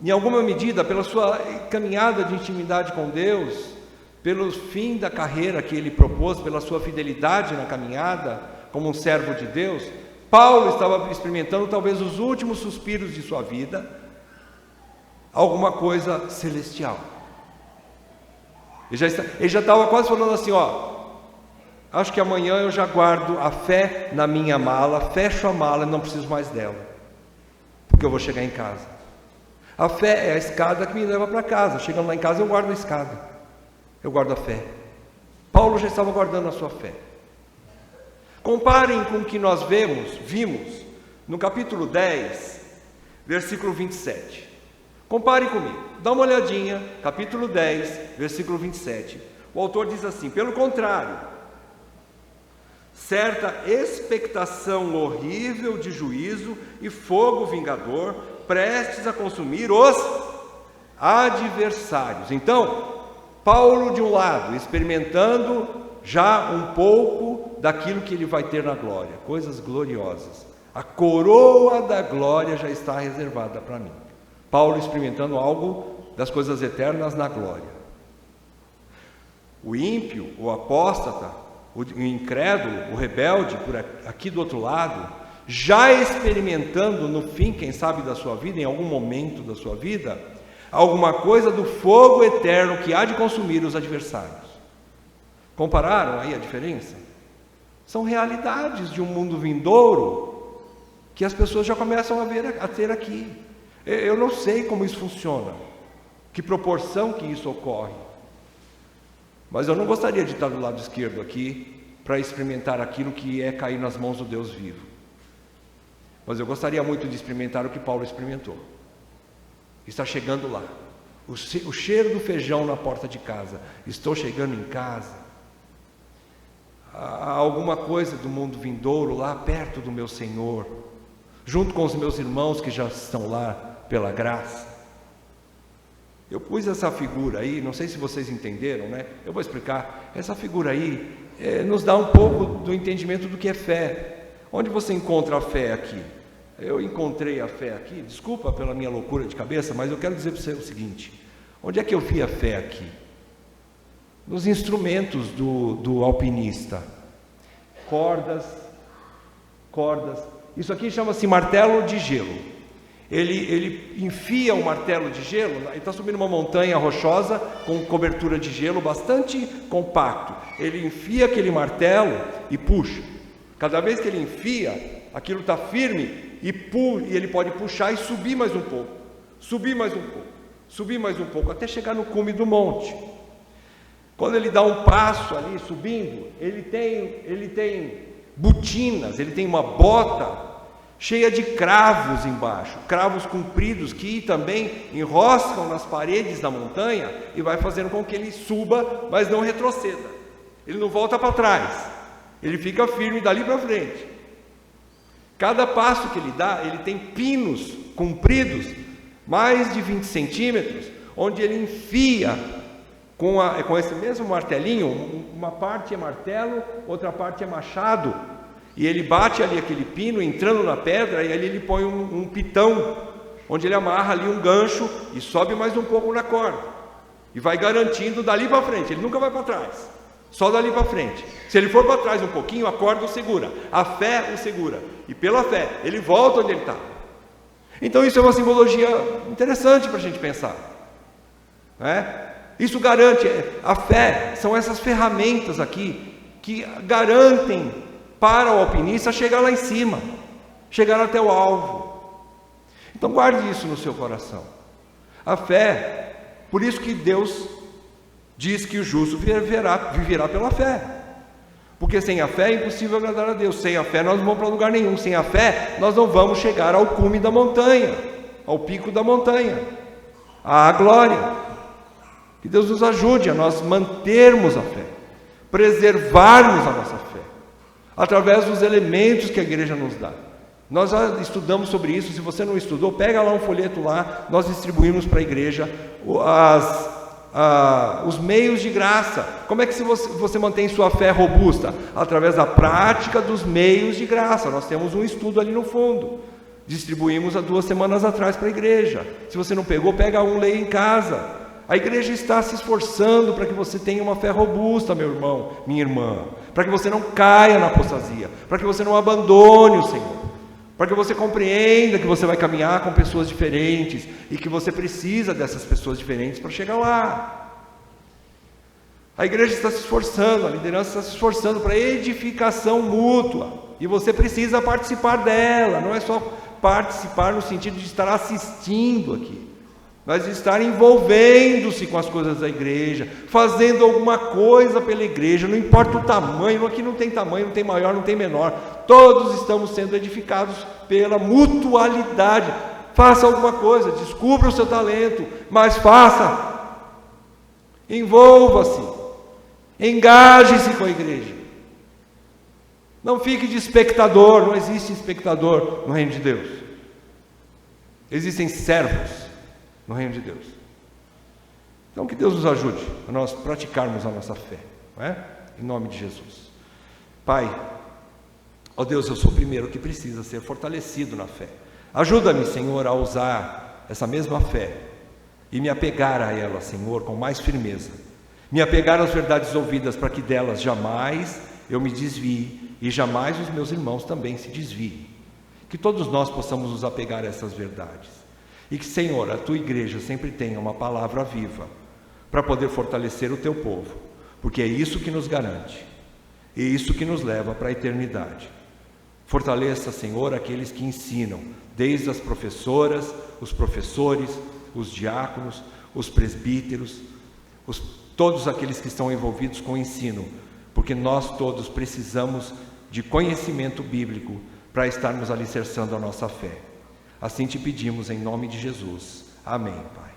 em alguma medida, pela sua caminhada de intimidade com Deus, pelo fim da carreira que ele propôs, pela sua fidelidade na caminhada como um servo de Deus, Paulo estava experimentando talvez os últimos suspiros de sua vida, alguma coisa celestial. Ele já estava quase falando assim, acho que amanhã eu já guardo a fé na minha mala, fecho a mala e não preciso mais dela, porque eu vou chegar em casa. A fé é a escada que me leva para casa. Chegando lá em casa eu guardo a escada, eu guardo a fé. Paulo já estava guardando a sua fé. Comparem com o que nós vimos no capítulo 10, versículo 27. Comparem comigo, dá uma olhadinha, capítulo 10, versículo 27. O autor diz assim: pelo contrário, certa expectação horrível de juízo e fogo vingador, prestes a consumir os adversários. Então, Paulo de um lado, experimentando já um pouco daquilo que ele vai ter na glória, coisas gloriosas. A coroa da glória já está reservada para mim. Paulo experimentando algo das coisas eternas na glória. O ímpio, o apóstata, o incrédulo, o rebelde, por aqui do outro lado, já experimentando no fim, quem sabe, da sua vida, em algum momento da sua vida, alguma coisa do fogo eterno que há de consumir os adversários. Compararam aí a diferença? São realidades de um mundo vindouro que as pessoas já começam a ter aqui. Eu não sei como isso funciona, que proporção que isso ocorre, mas eu não gostaria de estar do lado esquerdo aqui para experimentar aquilo que é cair nas mãos do Deus vivo. Mas eu gostaria muito de experimentar o que Paulo experimentou. Está chegando lá, o cheiro do feijão na porta de casa. Estou chegando em casa. Há alguma coisa do mundo vindouro lá perto do meu Senhor, junto com os meus irmãos que já estão lá pela graça. Eu pus essa figura aí, não sei se vocês entenderam, né? Eu vou explicar. Essa figura aí nos dá um pouco do entendimento do que é fé. Onde você encontra a fé aqui? Eu encontrei a fé aqui, desculpa pela minha loucura de cabeça, mas eu quero dizer para você o seguinte: onde é que eu vi a fé aqui? Nos instrumentos do alpinista. Cordas. Isso aqui chama-se martelo de gelo. Ele enfia o martelo de gelo, ele está subindo uma montanha rochosa com cobertura de gelo bastante compacto. Ele enfia aquele martelo e puxa. Cada vez que ele enfia, aquilo está firme e ele pode puxar e subir mais um pouco, subir mais um pouco, até chegar no cume do monte. Quando ele dá um passo ali subindo, ele tem botinas, ele tem uma bota cheia de cravos embaixo, cravos compridos que também enroscam nas paredes da montanha e vai fazendo com que ele suba, mas não retroceda. Ele não volta para trás, ele fica firme dali para frente. Cada passo que ele dá, ele tem pinos compridos, mais de 20 centímetros, onde ele enfia com esse mesmo martelinho, uma parte é martelo, outra parte é machado, e ele bate ali aquele pino, entrando na pedra, e ali ele põe um pitão, onde ele amarra ali um gancho e sobe mais um pouco na corda, e vai garantindo dali para frente. Ele nunca vai para trás, só dali para frente. Se ele for para trás um pouquinho, a corda o segura, a fé o segura, e pela fé ele volta onde ele está. Então isso é uma simbologia interessante para a gente pensar, né? Isso garante, a fé são essas ferramentas aqui que garantem para o alpinista chegar lá em cima, chegar até o alvo. Então guarde isso no seu coração. A fé, por isso que Deus diz que o justo viverá pela fé. Porque sem a fé é impossível agradar a Deus. Sem a fé nós não vamos para lugar nenhum. Sem a fé nós não vamos chegar ao cume da montanha, ao pico da montanha, à glória. Que Deus nos ajude a nós mantermos a fé, preservarmos a nossa fé, através dos elementos que a igreja nos dá. Nós já estudamos sobre isso. Se você não estudou, pega lá um folheto lá, nós distribuímos para a igreja os meios de graça. Como é que você mantém sua fé robusta? Através da prática dos meios de graça. Nós temos um estudo ali no fundo, distribuímos há 2 semanas atrás para a igreja. Se você não pegou, pega um, leia em casa. A igreja está se esforçando para que você tenha uma fé robusta, meu irmão, minha irmã, para que você não caia na apostasia, para que você não abandone o Senhor. para que você compreenda que você vai caminhar com pessoas diferentes e que você precisa dessas pessoas diferentes para chegar lá. A igreja está se esforçando, a liderança está se esforçando para edificação mútua, e você precisa participar dela. Não é só participar no sentido de estar assistindo aqui, mas de estar envolvendo-se com as coisas da igreja, fazendo alguma coisa pela igreja, não importa o tamanho. Aqui não tem tamanho, não tem maior, não tem menor, todos estamos sendo edificados pela mutualidade. Faça alguma coisa, descubra o seu talento, mas faça, envolva-se, engaje-se com a igreja, não fique de espectador. Não existe espectador no reino de Deus, existem servos no reino de Deus. Então que Deus nos ajude a nós praticarmos a nossa fé, não é? Em nome de Jesus. Pai, ó Deus, eu sou o primeiro que precisa ser fortalecido na fé. Ajuda-me, Senhor, a usar essa mesma fé e me apegar a ela, Senhor, com mais firmeza, me apegar às verdades ouvidas, para que delas jamais eu me desvie e jamais os meus irmãos também se desviem. Que todos nós possamos nos apegar a essas verdades. E que, Senhor, a Tua igreja sempre tenha uma palavra viva para poder fortalecer o Teu povo, porque é isso que nos garante, e isso que nos leva para a eternidade. Fortaleça, Senhor, aqueles que ensinam, desde as professoras, os professores, os diáconos, os presbíteros, todos aqueles que estão envolvidos com o ensino, porque nós todos precisamos de conhecimento bíblico para estarmos alicerçando a nossa fé. Assim te pedimos em nome de Jesus. Amém, Pai.